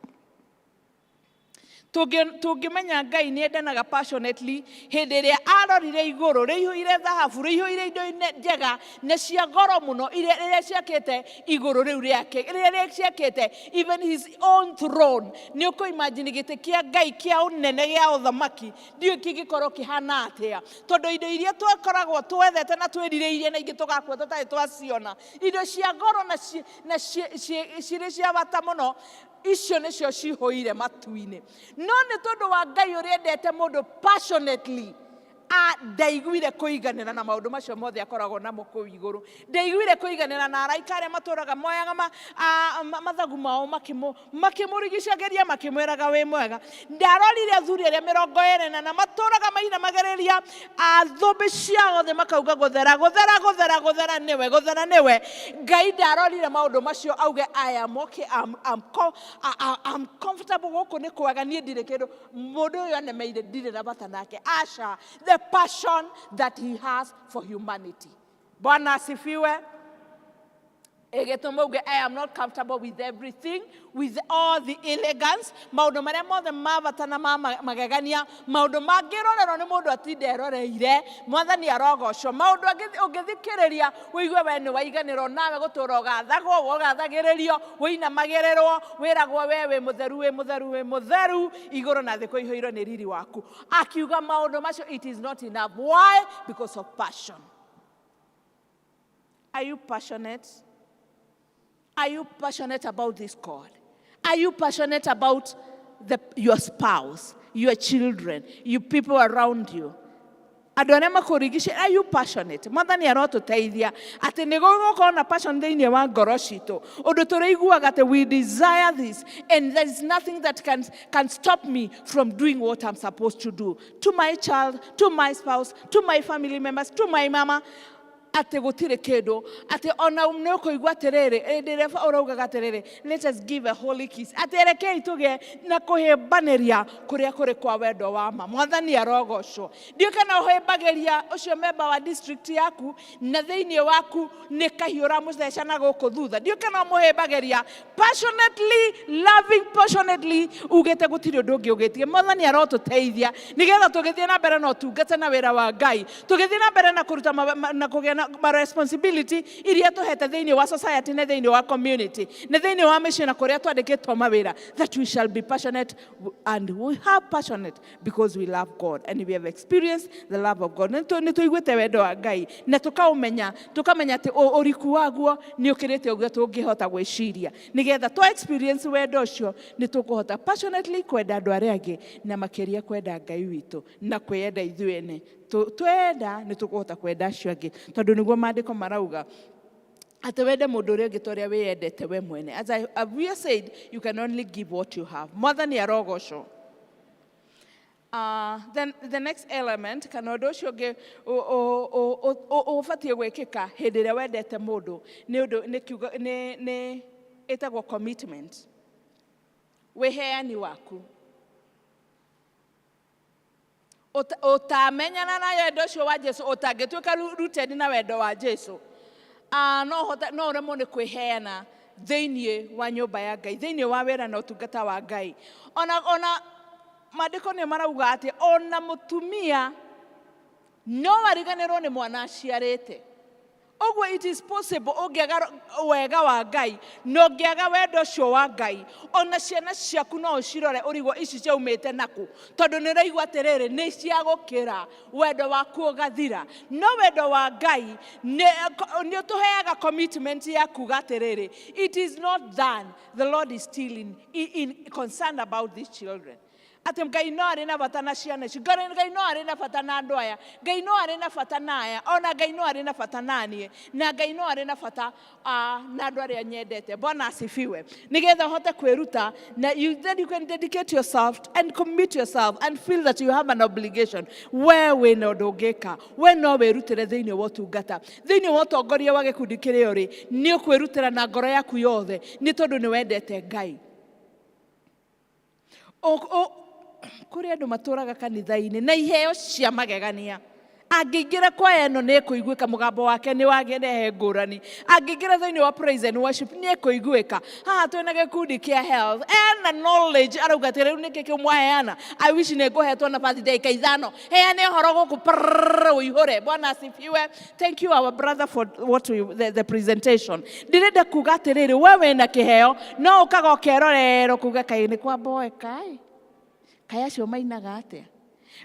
tungimenya Ngai ni endanaga passionately hindi iria arorire iguru riihũire thahabu riihũire indo njega na cia goro muno iria ciakite iguru riu riake iria ciakite even his own throne ni uko imagine gite kia Ngai kia unene gia uthamaki ndiu kigikorwo kihana atia tondu indo iria twakoragwo twethete na twirireirie na ingi tugakua tutai twaciona indo cia goro na ciri cia bata muno icio nicio cihoire matu-ini no ni tondu wa Ngai uri endete mundu passionately ndaiguire kũiganĩra na maũndũ macio mothe akoragwo namo kũu igũrũ. Ndaiguire kũiganĩra na araika arĩa matũraga moyaga mathagu mao makĩmũrigicagĩria makĩmwĩraga wĩ mwega. Ndarorire athuri arĩa 24 na matũraga mainamagĩrĩria thũmbĩ ciao thĩ makauga gũthera gũthera gũthera gũthera nĩwe gũthera nĩwe. Ngai ndarorire maũndũ macio auge I am okay, I'm comfortable gũkũ nĩ kwega niĩ ndirĩ kĩndũ mũndũ ũyũ anemeire ndirĩ na bata nake. Asha, the passion that he has for humanity. Bwana asifiwe. I am not comfortable with everything, with all the elegance. Maũndũ marĩa mothe mabatana magegania, maũndũ mangĩrorerwo nĩ mũndũ atinde eroreire, Mwathani arogocwo. Maũndũ ũngĩthikĩrĩria wĩigue we nĩ waiganĩrwo nawe gũtũũra ũgathagwo, ũgathagĩrĩrio, wĩinamagĩrĩrwo, wĩragwo we wĩ mũtheru, wĩ mũtheru, wĩ mũtheru, igũrũ na thĩ kũihũirwo nĩ riri waku. Akiuga maũndũ macio, it is not enough. Why? Because of passion. Are you passionate? Are you passionate about this God? Are you passionate about your spouse, your children, you people around you? Are you passionate? Mwathani arotũteithia atĩ nĩ gũgũkorwo na passion thĩinĩ wa ngoro citũ. Ũndũ tũrĩiguaga atĩ we desire this and there is nothing that can stop me from doing what I'm supposed to do. To my child, to my spouse, to my family members, to my mama. Ate gutire kedo ate ona umne koigwa terere ndireba uraugaga terere, let us give a holy kiss ate reke ituge na kuhembaneria kuria kuri kwa wendo wa ma. Mwathani arogocwo. Ndio kana uhembageria ucio member wa district yaku na thiini waku ni kahiura mutheca na guku thutha. Ndio kana muhembageria passionately, loving passionately, ugete gutire undu ungi ugetie. Mwathani arotuteithia nigetha tugithie na mbere no tungata na wira wa Ngai, tugithie na mbere na kuruta na kugena my responsibility iria tuhete thiini wa society na thiini wa community na thiini wa mission kuria twandikitwo mawira, that we shall be passionate, and we are passionate because we love God and we have experienced the love of God. Nĩ tuiguĩte wendo wa Ngai na tukamenya atĩ ũriku waguo nĩ ũkĩrĩte ũguo tũngĩhota gwĩciria. Nigetha twa experience wendo ũcio nĩ tũkũhota passionately kwenda andũ arĩa angĩ na makĩria kwenda Ngai witũ na kwenda ithuĩ ene. Twenda nĩ tũkũhota kwenda acio angĩ tondũ nĩguo maandĩko marauga atĩ wende mũndũ ũrĩa ũngĩ ta ũrĩa wĩyendete we mwene. As we have said, you can only give what you have. Mwathani arogocwo. Then the next element, kana ũndũ ũcio ũngĩ ũbatiĩ gwĩkĩka hĩndĩ ĩrĩa wendete mũndũ nĩ ĩtagwo commitment. Wĩheani waku. Utamenyana na wendo ũcio wa Jesu, utangĩtuĩka rooted na wendo wa Jesu. No ũremwo nĩ kwĩheana thĩinĩ wa nyũmba ya Ngai, thĩinĩ wa wĩra na ũtungata wa Ngai. Ona maandĩko nĩ marauga atĩ ona mũtumia no ariganĩrwo nĩ mwana aciarĩte. Ogwe it is possible ũngĩaga wega wa Ngai no ũngĩaga wendo ũcio wa Ngai, ona ciana ciaku no ũcirore ũrigwo ici ciaumĩte naku tondũ nĩ ũraigua atĩrĩrĩ nĩ ciagũkĩra wendo waku ũgathira. No wendo wa Ngai nĩ ũtũheaga commitment ya kuga atĩrĩrĩ, it is not done. The Lord is still concerned about these children. Ati Ngai no arĩ na bata na ciana ici, Ngai no arĩ na bata na andũ aya, Ngai no arĩ na bata na aya, ona Ngai no arĩ na bata na niĩ, na Ngai no arĩ na bata na andũ arĩa nyendete. Bwana asifiwe. Nigetha ũhote kwĩruta, then you can dedicate yourself and commit yourself and feel that you have an obligation. We wĩna ũndũ ũngĩka, we no wĩrutĩre thĩinĩ wa ũtungata, thĩinĩ wa ũtongoria wa gĩkundi kĩrĩa ũrĩ, nĩ ũkwĩrutĩra na ngoro yaku yothe nĩ tondũ nĩ wendete Ngai. Kuri andũ matũraga kanitha-inĩ na iheo cia magegania. Angĩingĩra kwaya ĩno nĩ kũiguĩka mũgambo wake nĩ wagerehe ngũrani. Angĩingĩra thĩinĩ wa praise and worship nĩ kũiguĩka. Haha twĩna gĩkundi kĩa health and knowledge arauga atĩ rĩu nĩkĩ kĩmwaheana. I wish nĩ ngũhetwo nabathi ndagĩka ithano. Heane ũhoro gũkũ ũihũre. Bwana asifiwe. Thank you our brother for the presentation. Ndĩrenda kuga atĩrĩrĩ we wĩna kĩheo no ũkaga ũkerorero kuga kaĩ nĩ kwamba kaĩ. Kaya cio mainaga atĩa?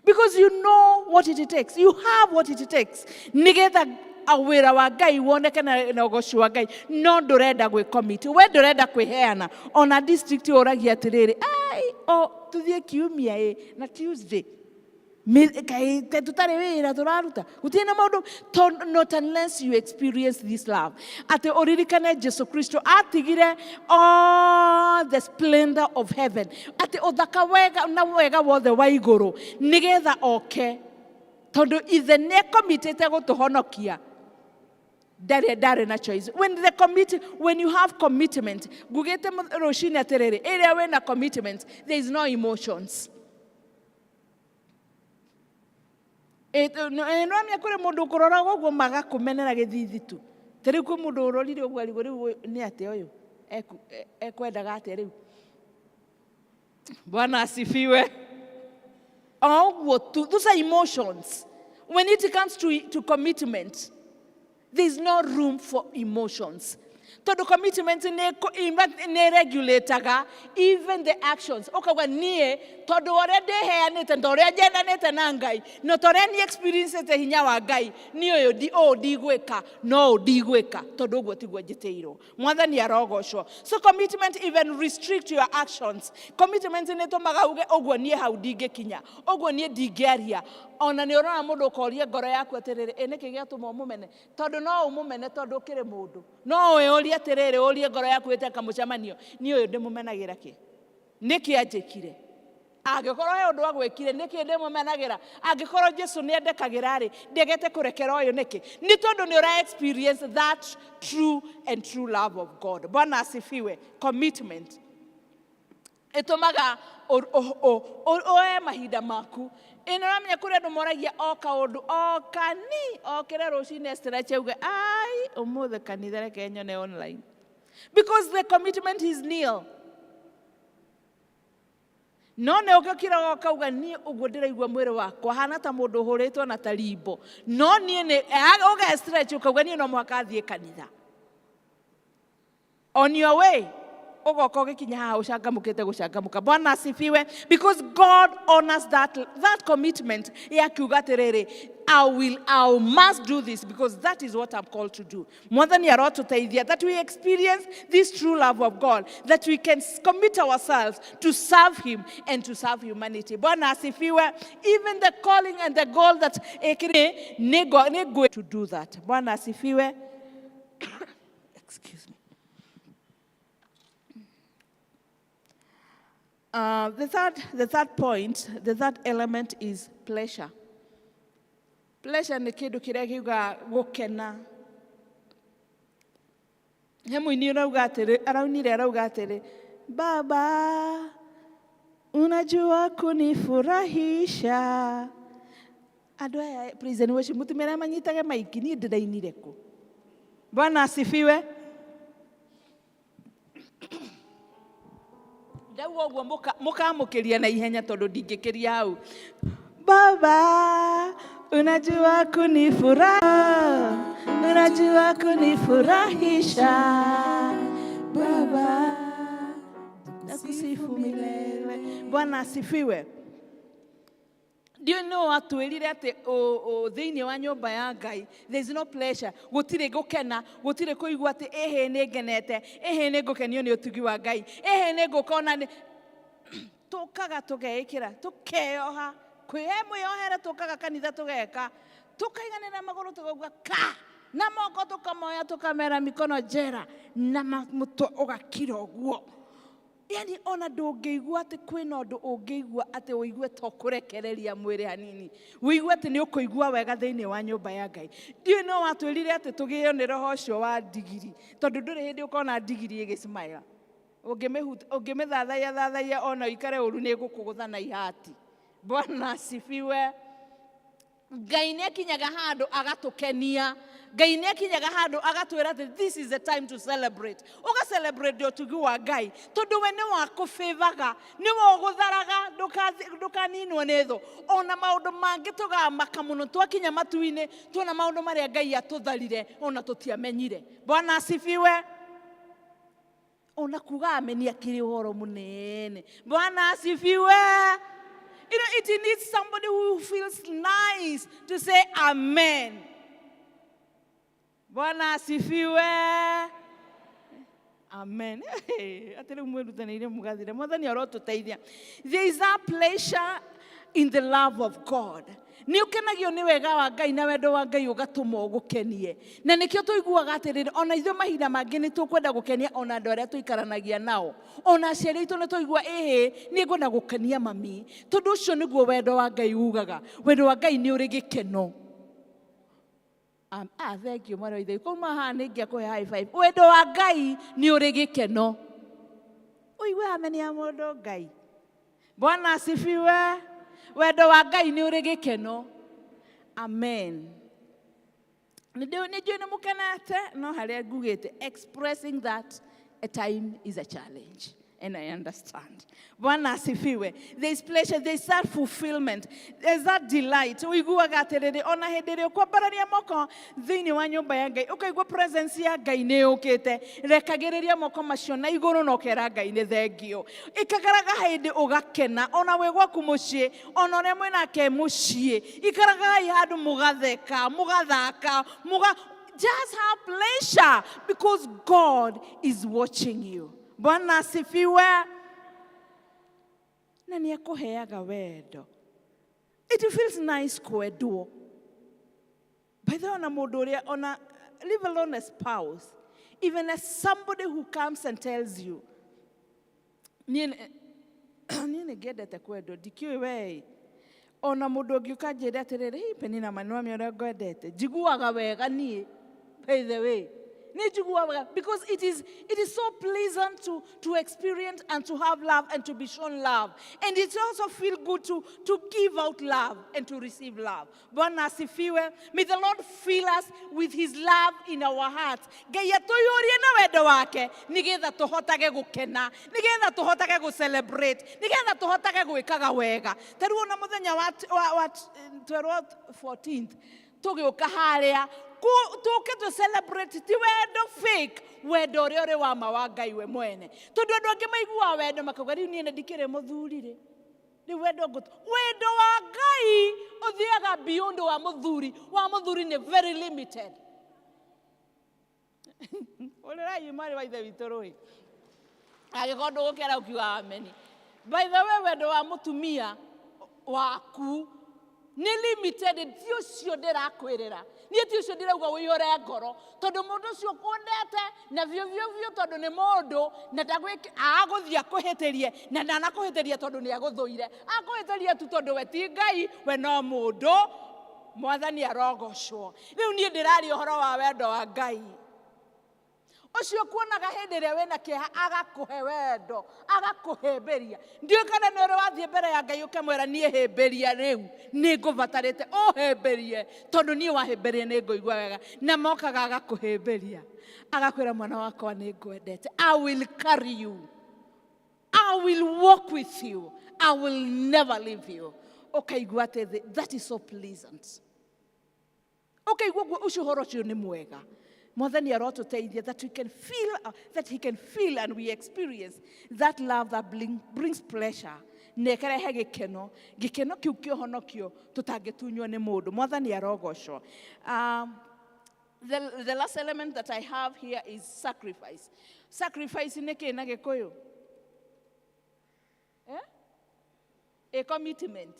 Because you know what it takes. You have what it takes. Nigetha wĩra wa Ngai woneke na ũgoci wa Ngai. No ndũrenda gwĩcommit. We ndũrenda kwĩheana. Ona district ũragia atĩrĩrĩ, tũthiĩ kiumia na Tuesday. tutare wira turaruta gutiena maundu not unless you experience this love ate oririkane Jesu Kristo atigire all the splendor of heaven ate uthaka wega na wega wothe wa iguru nigetha oke tondu ithe ne committed gutuhonokia dare na choice when you have commitment gugete roshini aterere area we na commitment there is no emotions. No amia kure mundu kurora gogo maga kumenera githithitu tari ku mundu urorire ogwa rigo ni ate oyo ekwendaga ate riu. Bwana asifiwe. Those are emotions. When it comes to commitment, there is no room for emotions. Todo commitment ne regulator even the actions. Okawa nie todo already heanete ndore agenda nete nangai no tore ni experience te hinya wa ngai ni oyo digweka no digweka todo gwotigwa jiteiro mwathani arogocwo. So commitment even restrict your actions. Commitment ne to magauge ogwo nie hau dingekinya ogwo nie dingeria ona ni urona mundu ukoria ngoro yaku atiriri eneke giatuma mumene todo no umumene todo kire mundu no we atiriri urie ngoro yaku eteka mucamanio ni uyu ndimumenagira ki niki ajikire agikorwo he undu agwikire niki ndimumenagira agikorwo Jesu ni endekagira ri ndegete kurekera uyu niki ni tondu ni ura experience that true love of God. Bwana asifiwe. Commitment itumaga oe mahinda maku inaramya kure andu moragia o kaundu o kani o kire rucine stretch uge ai umuthe kanitha reke nyone online because the commitment is nil. No ne ogokira okauga ni uguo ndiraigua mwiri wakwa hana ta mundu huritwo na tarimbo no ni ne oga stretch ukauga ni no mwaka thie kanitha on your way ogoko gikinya ha ucangamukite gucangamuka. Bwana asifiwe. Because God honors that commitment yakiuga atiriri I must do this because that is what I'm called to do. Mwathani arotuteithia that we experience this true love of God, that we can commit ourselves to serve Him and to serve humanity. Bwana asifiwe. Even the calling and the goal that nego to do that. Bwana asifiwe. Excuse me. The third point, the third element is pleasure. Pleasure ni kindu kiria kiuga gukena. Hemu arauga atiri Baba unajua kunifurahisha. Andu aya praise and worship mutumira manyitage maiki ni ndirainire ku. Bwana asifiwe. Ndauga uguo mukamukiria na ihenya tondu ndingikiria hau. Baba unajua kunifurahisha Baba nakusifu milele. Bwana asifiwe. Do you know atwirire ati thiini wa nyumba ya Ngai there is no pleasure, gutire gukena, gutire kuigua ati ehe ni ngenete, ehe ni gukenio ni utugi wa Ngai, ehe ni gukona ni tukaga tugeikira tukeoha kwihemu yohera tukaga kanitha tugeka tukaiganira maguru tugauga ka na moko tukamoya tukamera mikono jera na muto ugakira oguo. Yani ona ndungĩigua atĩ kwĩna ũndũ ũngĩigua atĩ ũigue to kũrekereria mwĩrĩ hanini, ũigue atĩ nĩ ũkũigua wega thĩinĩ wa nyũmba ya Ngai. Ndiũĩ no watwĩrire atĩ tũgĩo nĩ roho ũcio wa ndigiri, tondũ ndũrĩ hĩndĩ ũkona ndigiri ĩgĩcimaya. Ũngĩmĩthathaia ona ikare ũru nĩ gũkũgũtha na ihati. Bwana asifiwe. Ngai nĩ akinyaga handũ agatũkenia. Ngai nĩ akinyaga handũ agatwĩra atĩ this is the time to celebrate. Uga celebrate ũtugi wa Ngai tondũ we nĩ wakũbĩvaga, nĩ wogũtharaga ndũkaninwo nĩ thũ. Ona maũndũ mangĩ tũgamaka mũno twakinya matu-inĩ tuona maũndũ marĩa Ngai atũtharire ona tũtiamenyire. Bwana asifiwe. Ona kuga ameni akĩrĩ ũhoro mũnene. Bwana asifiwe. You know, it needs somebody who feels nice to say amen. Bwana asifiwe. Amen. There is that pleasure in the love of God. Nĩ ũkenagio nĩ wega wa Ngai na wendo wa Ngai ũgatũma ũgũkenie. Na nĩkĩo tũiguaga atĩrĩrĩ, ona ithuĩ mahinda mangĩ nĩ tũkwenda gũkenia ona andũ arĩa tũikaranagia nao. Ona aciari aitũ nĩ tũigua nĩ ngwenda gũkenia mami. Tondũ ũcio nĩguo wendo wa Ngai ugaga. Wendo wa Ngai nĩ ũrĩ gĩkeno. Thank you, mwana wa ithe. Kuma haha nĩ ingĩakũhe high five. Wendo wa Ngai nĩ ũrĩ gĩkeno. Ũigua hamenia mũndũ Ngai. Bwana asifiwe. Wendo wa Ngai nĩ ũrĩ gĩkeno. Amen. Nĩnjũĩ nĩ mũkenete, no harĩa ngugĩte, expressing that a time is a challenge. And I understand. Bwana asifiwe. There is pleasure, there is that fulfillment, there is that delight. Uiguaga atĩrĩrĩ, ona hĩndĩ ĩrĩa ũkwambararia moko thĩinĩ wa nyũmba ya Ngai, ũkaigua presence ya Ngai nĩ yũkĩte, rekagĩrĩria moko macio na igũrũ na ũkera Ngai nĩ thengio. Ikagaraga hĩndĩ ũgakena, ona wĩ gwaku mũciĩ, ona ũrĩa mwĩnake mũciĩ. Ikaragai handũ mũgatheka, mũgathaka, just have pleasure because God is watching you. Bwana asifiwe. Na nĩ akũheaga wendo. It feels nice kwendwo. By the way, ona mũndũ ũrĩa, ona, leave alone a spouse, even as somebody who comes and tells you, niĩ nĩngĩendete kwendwo, ndikĩũĩ wei. Ona mũndũ ũngĩ ũkanjĩra atĩrĩrĩ, Penina Manuami ũrĩa ngwendete, njiguaga wega niĩ, by the way. Because it is so pleasant to experience and to have love and to be shown love. And it also feels good to give out love and to receive love. Bwana asifiwe. May the Lord fill us with His love in our hearts. Ngai atũiyũrie na wendo wake, nĩgetha tũhotage gũkena, nĩgetha tũhotage gũcelebrate, nĩgetha tũhotage gwĩkaga wega. Tarĩu ona mũthenya wa 14th, tũgĩũka harĩa, tũke to celebrate ti wendo fake, wendo ũrĩa ũrĩ wa ma wa Ngai we mwene. Tondũ andũ angĩ maiguaga wendo makauga rĩu niĩ ndikĩrĩ mũthuri rĩ. Rĩu wendo wa Ngai ũthiaga beyond wa mũthuri. Wa mũthuri nĩ very limited. Ũrĩrai mwarĩ wa ithe witũ rũĩ. Agĩkorwo ndũgũkĩra ũkiuga ameni. By the way, wendo wa mũtumia waku nĩ limited, ti ũcio ndĩrakwĩrĩra. Niĩ ti ũcio ndĩrauga ũiyũre ngoro. Tondũ mũndũ ũcio ũkũndete na biũ tondũ nĩ mũndũ na agũthiĩ akũhĩtĩrie na ndanakũhĩtĩria tondũ nĩ agũthũire. Akũhĩtĩria tu tondũ we ti Ngai, we no mũndũ. Mwathani arogocwo. Rĩu niĩ ndĩraria ũhoro wa wendo wa Ngai. Ũcio kuonaga hĩndĩ ĩrĩa wĩna kĩeha agakũhe wendo, agakũhĩmbĩria. Ndiũĩ kana nĩ ũrĩ wathiĩ mbere ya Ngai ũkamwĩra niĩ hĩmbĩria rĩu, nĩ ngũbatarĩte ũhĩmbĩrie, tondũ niĩ wahĩmbĩria nĩ ngũigua wega. Na mokaga agakũhĩmbĩria, agakwĩra mwana wakwa nĩ ngwendete. I will carry you. I will walk with you. I will never leave you. Ũkaigua atĩ that is so pleasant. Ũkaigua ũcio ũhoro ũcio nĩ mwega. Mwathani arotũteithia that we can feel, that He can feel and we experience that love that brings pleasure. Na ĩkarehe gĩkeno kĩu kĩohonokio tũtangĩtunywo nĩ mũndũ. Mwathani arogocwo. The last element that I have here is sacrifice. Sacrifice nĩ kĩĩ na Gĩkũyũ? A commitment.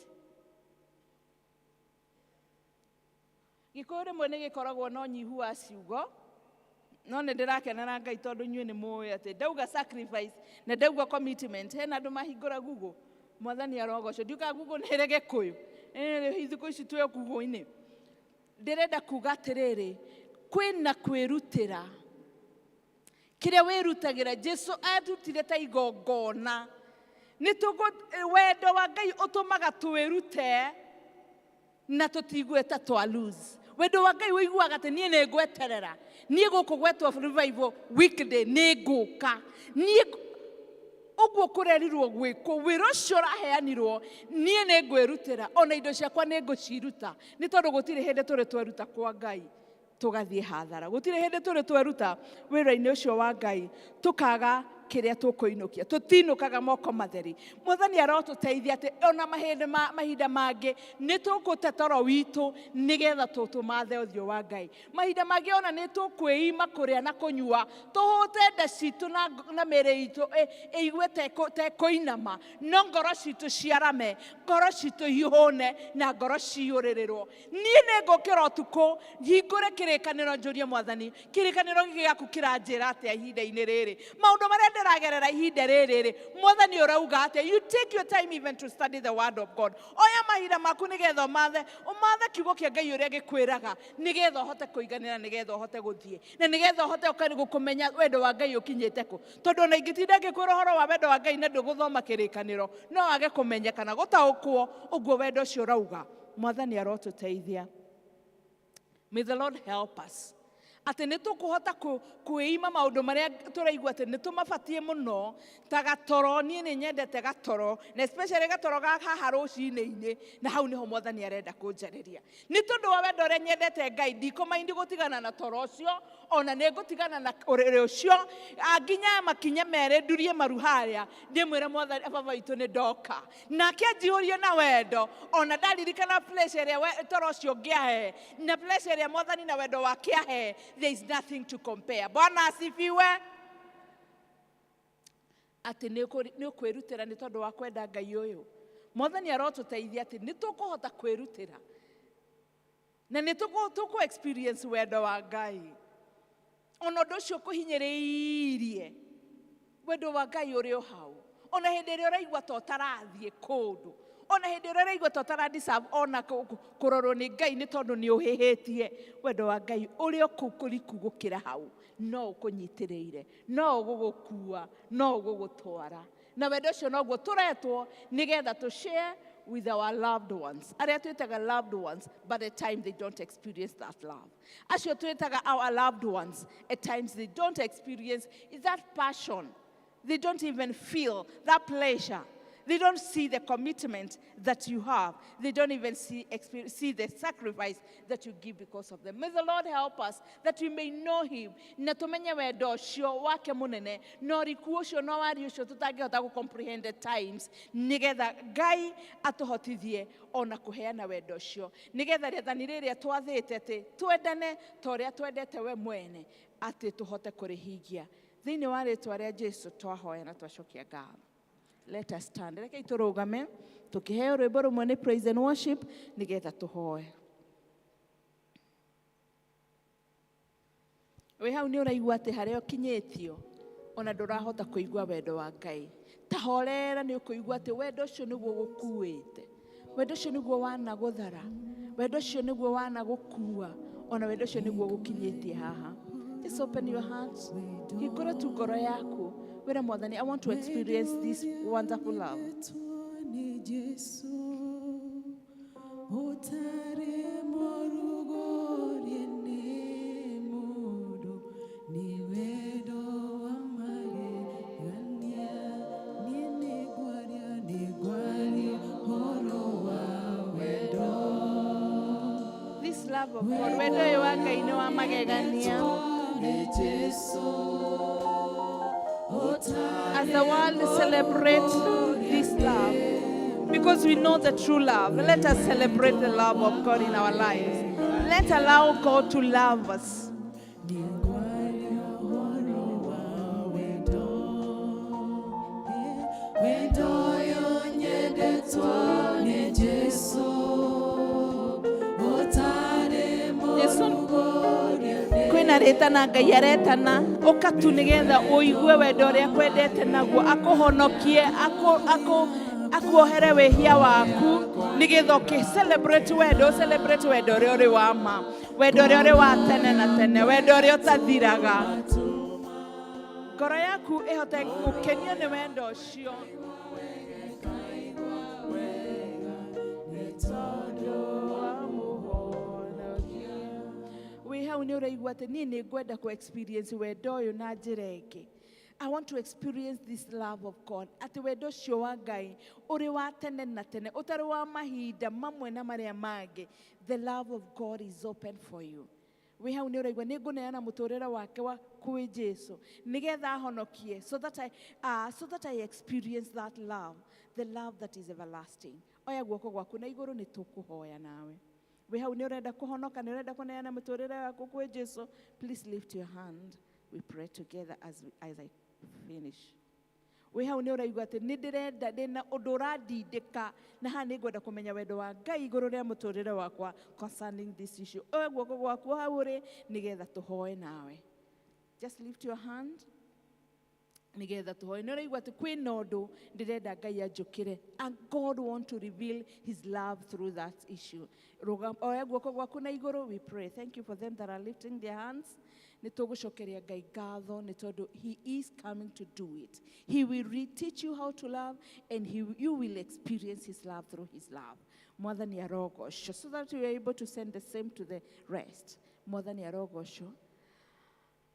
Gĩkũyũ rĩmwe nĩ gĩkoragwo na ũnyihu wa ciugo. No nĩ ndĩrakenera Ngai tondũ inyuĩ nĩ mũĩ atĩ ndauga sacrifice na ndauga commitment. Hena andũ mahingũra Google. Mwathani arogocwo. Ndiuga Google nĩ ĩrĩ Gĩkũyũ. Thikũ ici twĩ Google-inĩ. Ndĩrenda kuga atĩrĩrĩ, kwĩna kwĩrutĩra. Kĩrĩa wĩrutagĩra, Jesũ arutire ta igongona. Wendo wa Ngai ũtũmaga twĩrute na tũtigwĩta twa lose. Wendo wa Ngai ũiguaga atĩ niĩ nĩ ngweterera. Niĩ gũkũ gwetwo revival weekday nĩ ngũka. Niĩ ũguo kũrerirwo gwĩkwo, wĩra ũcio ũraheanirwo, niĩ nĩ ngwĩrutĩra. Ona indo ciakwa nĩ ngũciruta. Nĩ tondũ gũtirĩ hĩndĩ tũrĩ tweruta kwa Ngai tũgathiĩ hathara. Gũtirĩ hĩndĩ tũrĩ tweruta wĩra-inĩ ũcio wa Ngai tũkaga kiria tukuinukia tutinukaga moko matheri muthani arotuteithia ati ona mahinda mangi nitugute toro witu nigetha tutumathe uthio wa Ngai mahinda mangi ona nitukwima kuria na kunyua tuhute nda citu na mere itu igue te kuinama no ngoro citu ciarame ngoro citu ihune na ngoro ciuririrwo nie ngukira utuku hingure kirikaniro njurie mwathani kirikaniro giaku kiranjira atia ihinda-ini riri maundu maria ndiragerera ihinda riri mwathani urauga atia you take your time even to study the word of God oya mahinda maku nigetha umathe kiugo kia Ngai uria gikwiraga nigetha uhote kuiganira nigetha uhote guthie na nigetha uhote kumenya wendo wa Ngai ukinyite ku tondu na ingitinda ngikwira horo wa wendo wa Ngai na nduguthoma kirikaniro no wage kumenyekana gutaukwo uguo wendo ucio urauga mwathani arotuteithia. May the Lord help us. Ati nitukuhota kuima maundu maria turaigua ati nitumabatie muno ta gatoro nie ni nyendete gatoro na especially gatoro ga haha rucini-ini na hau niho mwathani arenda kunjariria ni tondu wa wendo uria nyendete Ngai ndikumaindi gutigana na toro ucio ona ni gutigana na urire ucio anginya makinya mere ndurie maru haria ndimwire mwathani baba itu ni ndoka nake njiurio na wendo ona ndaririkana place area toro ucio ngiahe na place area mwathani na wendo wake ahe. There is nothing to compare. Bwana asifiwe. Ati ni kwirutira ni tondu wa kwenda Ngai uyu. Mwathani arotuteithia ati ni tukuhota kwirutira. Na ni tuku experience wendo wa Ngai. Ona ndu ucio kuhinyiriirie. Wendo wa Ngai uri o hau. Ona hindi ria uraigua ta utarathie kundu. Ona hindi ria uraigua ta utaradisave ona kurorwo ni Ngai ni tondu ni uhihitie wendo wa Ngai uri o kuriku gukira hau no ukunyitiriire no ugugukua no ugugutwara na wendo ucio noguo turetwo nigetha to share with our loved ones. Aria twitaga loved ones, but at times they don't experience that love. Acio twitaga our loved ones, at times they don't experience that passion. They don't even feel that pleasure. They don't see the commitment that you have. They don't even see the sacrifice that you give because of them. May the Lord help us that we may know Him. Na tumenye wendo ucio wake munene. No riku ucio no wari ucio tutangihota comprehend at times. Nigetha Ngai atuhotithie ona kuheana wendo ucio. Nigetha rĩathani rĩrĩa twathĩte ati twendane ta ũrĩa twendete we mwene ati tuhote kũrĩhingia. Thĩinĩ wa rĩtwa rĩa Jesu twahoya na twacokia ngatho. Let us stand. Rekei turugame tukiheo rwimbo rumwe ni praise and worship nigetha tuhoe. We hau ni uraigua ati haria ukinyitio ona ndurahota kuigua wendo wa Ngai. Tahorera ni ukuigua ati wendo ucio niguo gukuite. Wendo ucio niguo wana guthara. Wendo ucio niguo wana gukua. Ona wendo ucio niguo gukinyitie haha. Just open your hearts. Hingura tu ngoro yaku. Wait a moment, I want to experience this wonderful love. This love of God, whether you are going to magegania. As the world celebrates this love, because we know the true love, let us celebrate the love of God in our lives. Let's allow God to love us. Kwina retana Ngai aretana ukatu nigetha uigue wendo uria kwendete naguo akuhonokie akuohere wehia waku nigetha celebrate wendo uria uri wa ma wendo uria uri wa tene na tene wendo uria utathiraga ngoro yaku ihote gukenio ni wendo ucio. We hau ni uraigua ati ni ngwenda ku experience wendo uyu na njira ingi. I want to experience this love of God. Ati wendo ucio wa Ngai uri wa tene na tene utari wa mahinda mamwe na maria mangi. The love of God is open for you. we hau nĩ ũraigua nĩ ngũneana mũtũrĩre wake wa kwĩ Jesu nĩgetha ahonokie so that I experience that love, the love that is everlasting. Oya guoko gwaku na igũrũ nĩ tũkũhoya nawe. We hau nĩ ũrenda kũhonoka, nĩ ũrenda kũneana mũtũrĩre waku kwĩ Jesu, please lift your hand. We pray together as I finish. We hau nĩ ũraigua atĩ nĩ ndĩrenda ndĩna ũndũ ũrandindĩka na haha nĩ ngwenda kũmenya wendo wa Ngai igũrũ rĩa mũtũrĩre wakwa concerning this issue. Oya guoko gwaku hau ũrĩ nĩgetha tũhoe nawe. Just lift your hand. Nigetha tuhoe nĩ ũraigua atĩ kwĩna ũndũ ndĩrenda Ngai anjũkĩre, and God want to reveal his love through that issue. Oya guoko gwaku na igũrũ. We pray. Thank you for them that are lifting their hands. Nĩ tũgũcokeria Ngai ngatho nĩ tondũ he is coming to do it. He will teach you how to love, and you will experience his love through his love. Mwathani arogocwo, so that you are able to send the same to the rest. Mwathani arogocwo.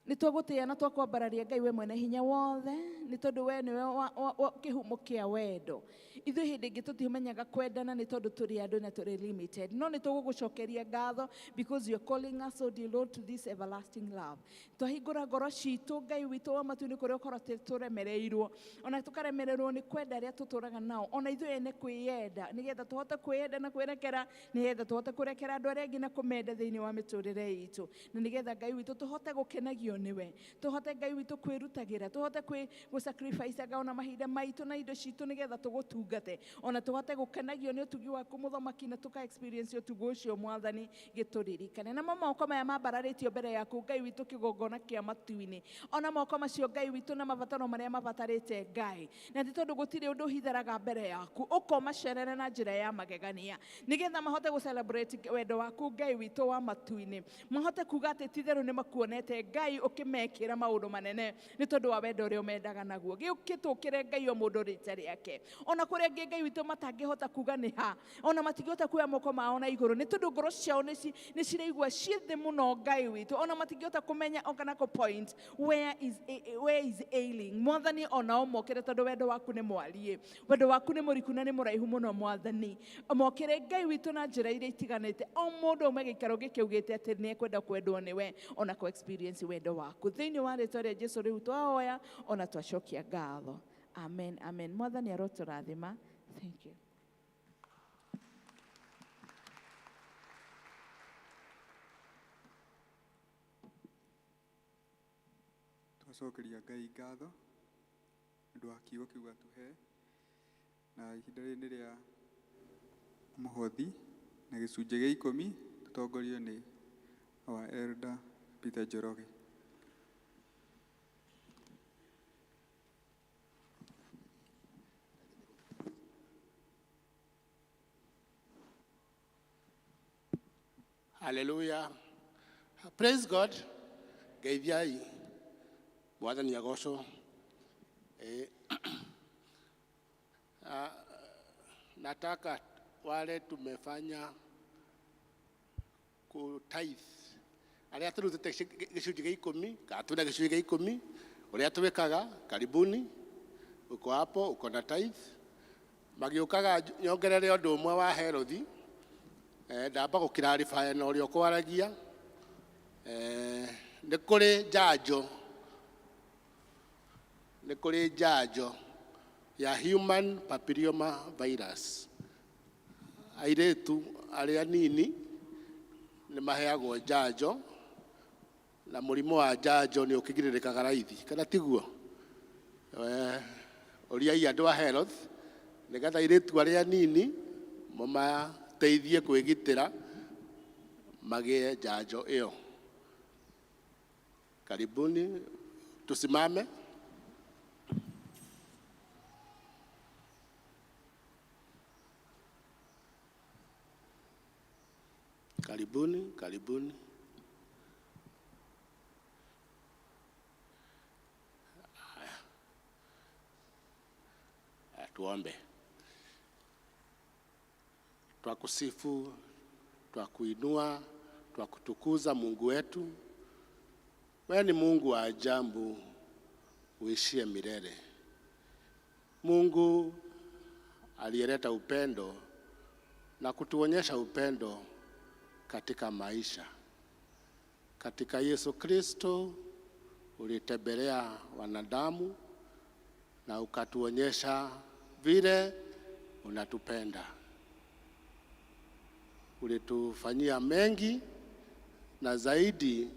Nĩ tũgũtĩĩa na twakwambararia Ngai we mwene hinya wothe nĩ tondũ we nĩwe kĩhumo kĩa wendo. Ithuĩ hĩndĩ ĩngĩ tũtimenyaga kwendana nĩ tondũ tũrĩ andũ na tũrĩ limited. No nĩ tũgũgũcokeria ngatho because you're calling us, O dear Lord, to this everlasting love. Twahingũra ngoro citũ Ngai witũ wa matu nĩ kũrĩa ũkorwo tũremereirwo, ona tũkaremererwo nĩ kwenda arĩa tũtũraga nao, ona ithuĩ ene kwĩyenda nĩgetha tũhote kwĩyenda na kwĩrekera, nĩgetha tũhote kũrekera andũ arĩa angĩ na kũmenda thĩinĩ wa mĩtũrĩre itũ, na nĩgetha Ngai witũ tũhote gũkenagio niwe, tũhote Ngai witũ kwĩrutagĩra, tũhote gũsacrifice ona mahinda maitũ na indo citũ nĩgetha tũgũtungate, ona tũhote gũkenagio nĩ ũtugi waku mũthamaki na tũka experience ũtugi ũcio Mwathani gĩtũririkane. Na moko maya mambararĩtio mbere yaku Ngai witũ kĩgongona kĩa matu-inĩ, ona moko macio Ngai witũ na mabataro marĩa mabatarĩte Ngai, na nĩ tondũ gũtirĩ ũndũ ũhitharaga mbere yaku, ũkomacerere na njĩra ya magegania nĩgetha mahote gũ-celebrate wendo waku Ngai witũ wa matu-inĩ, mahote kuga atĩ ti-therũ nĩ makuonete Ngai ũkĩmekĩra maũndũ manene nĩ tondũ wa wendo ũrĩa ũmendaga naguo. Gĩũkĩtũkĩre Ngai o mũndũ rĩĩta rĩake, ona kũrĩa angĩ Ngai witũ matangĩhota kuga nĩ ha, ona matingĩhota kuoya moko mao na igũrũ nĩ tondũ ngoro ciao nĩ ciraigua ciĩ thĩ mũno Ngai witũ, ona matingĩhota kũmenya ona point where is ailing. Mwathani ona mokĩre tondũ wendo waku nĩ mwariĩ, wendo waku nĩ mũriku na nĩ mũraihu mũno Mwathani. Mokĩre Ngai witũ na njĩra iria itiganĩte, o mũndũ aume gĩikaro gĩkĩ augĩte atĩ nĩ ekwenda kwendwo nĩwe ona ku experience wendo waku thĩinĩ wa rĩĩtwa rĩa Jesũ rĩu twahoya ona twacokia ngatho. Amen, amen. Mwathani arotũrathima. Thank you. Twacokeria Ngai ngatho nĩ wa kiugo kĩu atuhe na ihinda rĩrĩ rĩa mũhothi na gĩcunjĩ gĩa 10 tũtongorio nĩ our elder Peter Njoroge. Hallelujah. Praise God. Geithiai. Mwathani agocwo. Nataka wale tumefanya ku tithe. Arĩa tũrutĩte gĩcunjĩ gĩa 10, kana tuna gĩcunjĩ gĩa 10, ũrĩa twĩkaga, karibuni. Uko hapo, uko na tithe. Magĩũkaga nyongerere ũndũ ũmwe wa Herothi. Ndamba gũkĩraribaya na ũrĩa ũkwaragia. Nĩ kũrĩ njanjo ya human papilloma virus. Airĩtu arĩa nini nĩ maheagwo njanjo, na mũrimũ wa njanjo nĩ ũkĩgirĩrĩkaga raithi, kana tiguo? Ũriai andũ a health nĩgetha airĩtu arĩa nini mateithie kwĩgitĩra magĩe njanjo ĩyo. Karibuni, tusimame. Karibuni, karibuni. Tuombe. Twakusifu, twakuinua, twakutukuza Mungu wetu. Wewe ni Mungu wa ajabu, uishie milele. Mungu aliyeleta upendo na kutuonyesha upendo katika maisha. Katika Yesu Kristo ulitembelea wanadamu na ukatuonyesha vile unatupenda. Ulitufanyia mengi na zaidi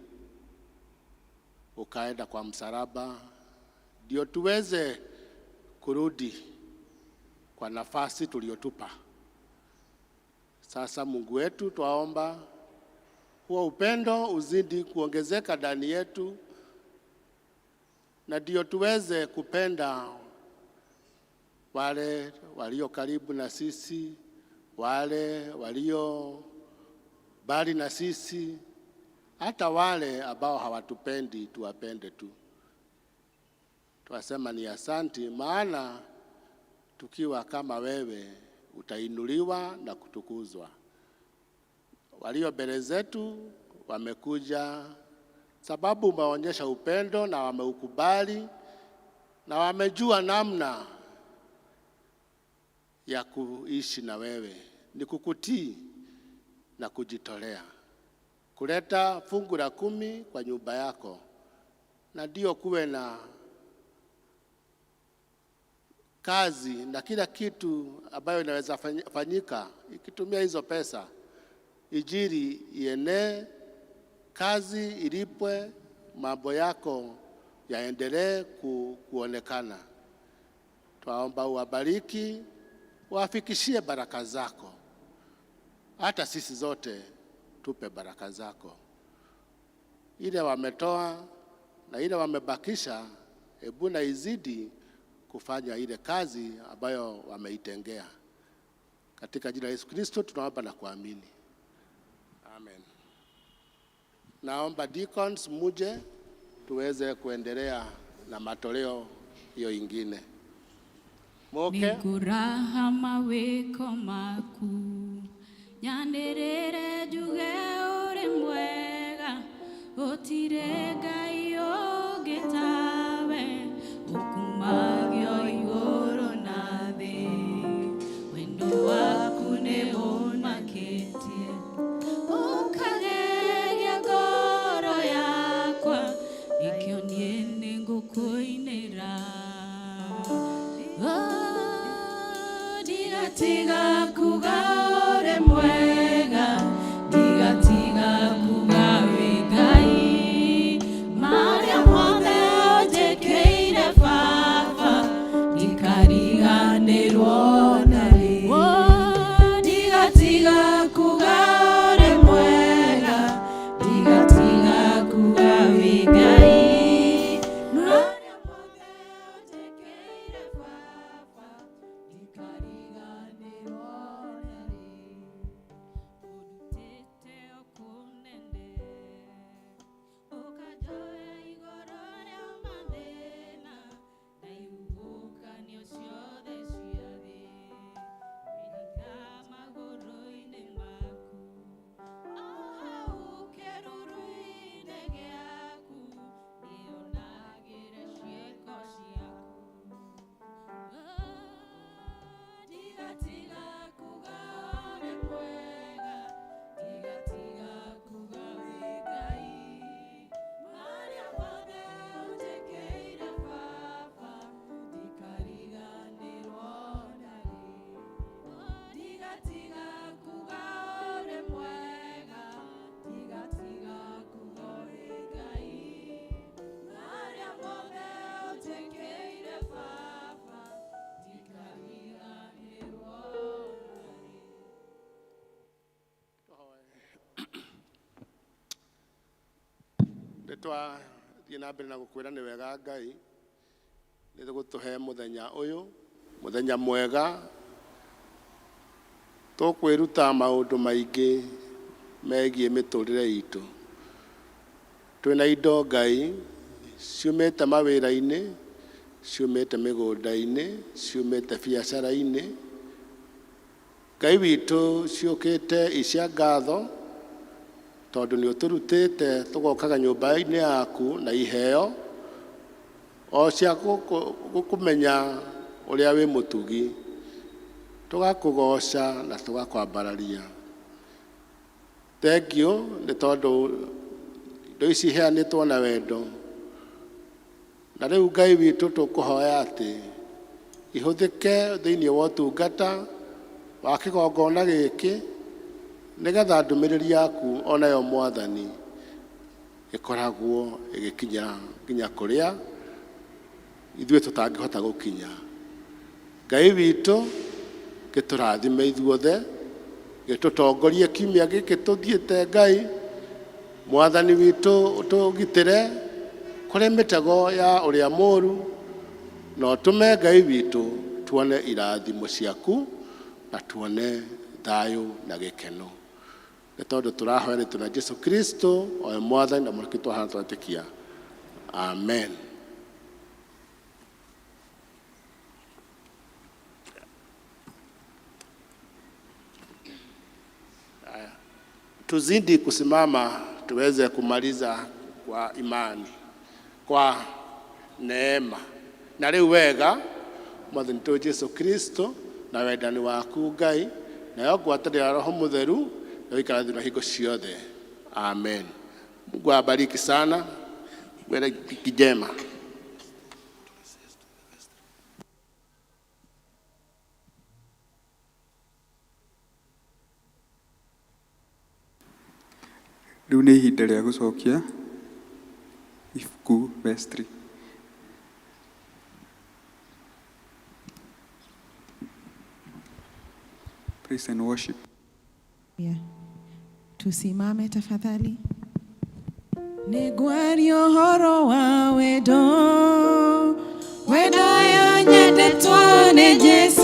ukaenda kwa msalaba ndio tuweze kurudi kwa nafasi tuliyotupa. Sasa Mungu wetu, twaomba huo upendo uzidi kuongezeka ndani yetu, na ndio tuweze kupenda wale walio karibu na sisi, wale walio mbali na sisi, hata wale ambao hawatupendi tuwapende tu. Twasema ni asanti, maana tukiwa kama wewe utainuliwa na kutukuzwa. Walio mbele zetu wamekuja sababu umeonyesha upendo na wameukubali na wamejua namna ya kuishi na wewe ni kukutii na kujitolea, kuleta fungu la 10 kwa nyumba yako, na ndio kuwe na kazi na kila kitu ambayo inaweza fanyika ikitumia hizo pesa. Injili ienee, kazi ilipwe, mambo yako yaendelee kuonekana. Twaomba uwabariki, wafikishie baraka zako. Hata sisi zote tupe baraka zako. Ile wametoa na ile wamebakisha, hebu na izidi kufanya ile kazi ambayo wameitengea. Katika jina la Yesu Kristo tunaomba na kuamini. Amen. Naomba deacons muje tuweze kuendelea na matoleo hiyo ingine. Moke. Nikuraha mawiko maku nyanderere juge ore mwega otire Ngai ogetawe okumagio igoro na thi wendo waku ne omaketie okagegia ngoro yakwa ikionie ningukuinira digatiga kuga ore mwega digatiga kuga wi Ngai maria mothe ojekeire baba ikariganirwo nari digatiga kuga ore mwega digatiga kuga wi Ngai maria mothe ojekeire baba ikariganirwo nari udutete okunende ukajoya igoro rĩa mathĩna na ihuhũkanio ciothe cia thĩ wĩhinga magũrũ-inĩ maku o hau kĩruru-inĩ gĩaku nĩonagĩre ciĩko ciaku digatiga kuga ore mwega digatiga kuga wi Ngai maria mothe ojekeire baba ndikariganĩrwo nari digatiga kuga ore mwega digatiga kuga wi Ngai maria mothe ojekeire baba ndikariganĩrwo nari. Twathiĩ na mbere na gũkwĩra nĩ wega Ngai nĩ gũtũhe mũthenya ũyũ, mũthenya mwega. Tũkwĩruta maũndũ maingĩ megiĩ mĩtũrĩre itũ. Twĩna indo Ngai ciumĩte mawĩra-inĩ, ciumĩte mĩgũnda-inĩ, ciumĩte biacara-inĩ. Ngai witũ ciũkĩte icia ngatho tondũ nĩ ũtũrutĩte tũgokaga nyũmba-inĩ yaku na iheo o cia gũkũmenya ũrĩa wĩ mũtugi, tũgakũgoca na tũgakwambararia. Thank you nĩ tondũ ndo ici heanĩtwo na wendo. Na rĩu Ngai witũ tũkũhoya atĩ ihũthĩke thĩinĩ wa ũtungata wa kĩgongona gĩkĩ, nĩgetha ndũmĩrĩri yaku onayo Mwathani ĩkoragwo ĩgĩkinya nginya kũrĩa ithuĩ tũtangĩhota gũkinya. Ngai witũ gĩtũrathime ithuothe, gĩtũtongorie kiumia gĩkĩ tũthiĩte. Ngai Mwathani witũ ũtũgitĩre kũrĩ mĩtego ya ũrĩa mũũru, na ũtũme Ngai witũ tuone irathimo ciaku na tuone thayũ na gĩkeno. Nĩ tondũ tũrahoya rĩtwa rĩa Jesũ Kristo owe Mwathani na Mũhonokia twahana twatĩkia. Amen. Tuzidi kusimama tuweze kumaliza kwa imani, kwa neema. Na rĩu wega Mwathani witũ Jesũ Kristo na wendani waku Ngai na yo ngwatanĩro Roho Mũtheru na ũikara thĩ na hingo ciothe. Amen. Mungu awabariki sana. Wiki njema. Rĩu nĩ ihinda rĩa gũcokia ibuku vestry. Praise and worship. Yeah. Tusimame tafadhali. Nĩngwaria ũhoro wa wendo, wendo ũyũ nyendetwo nĩ Jesũ.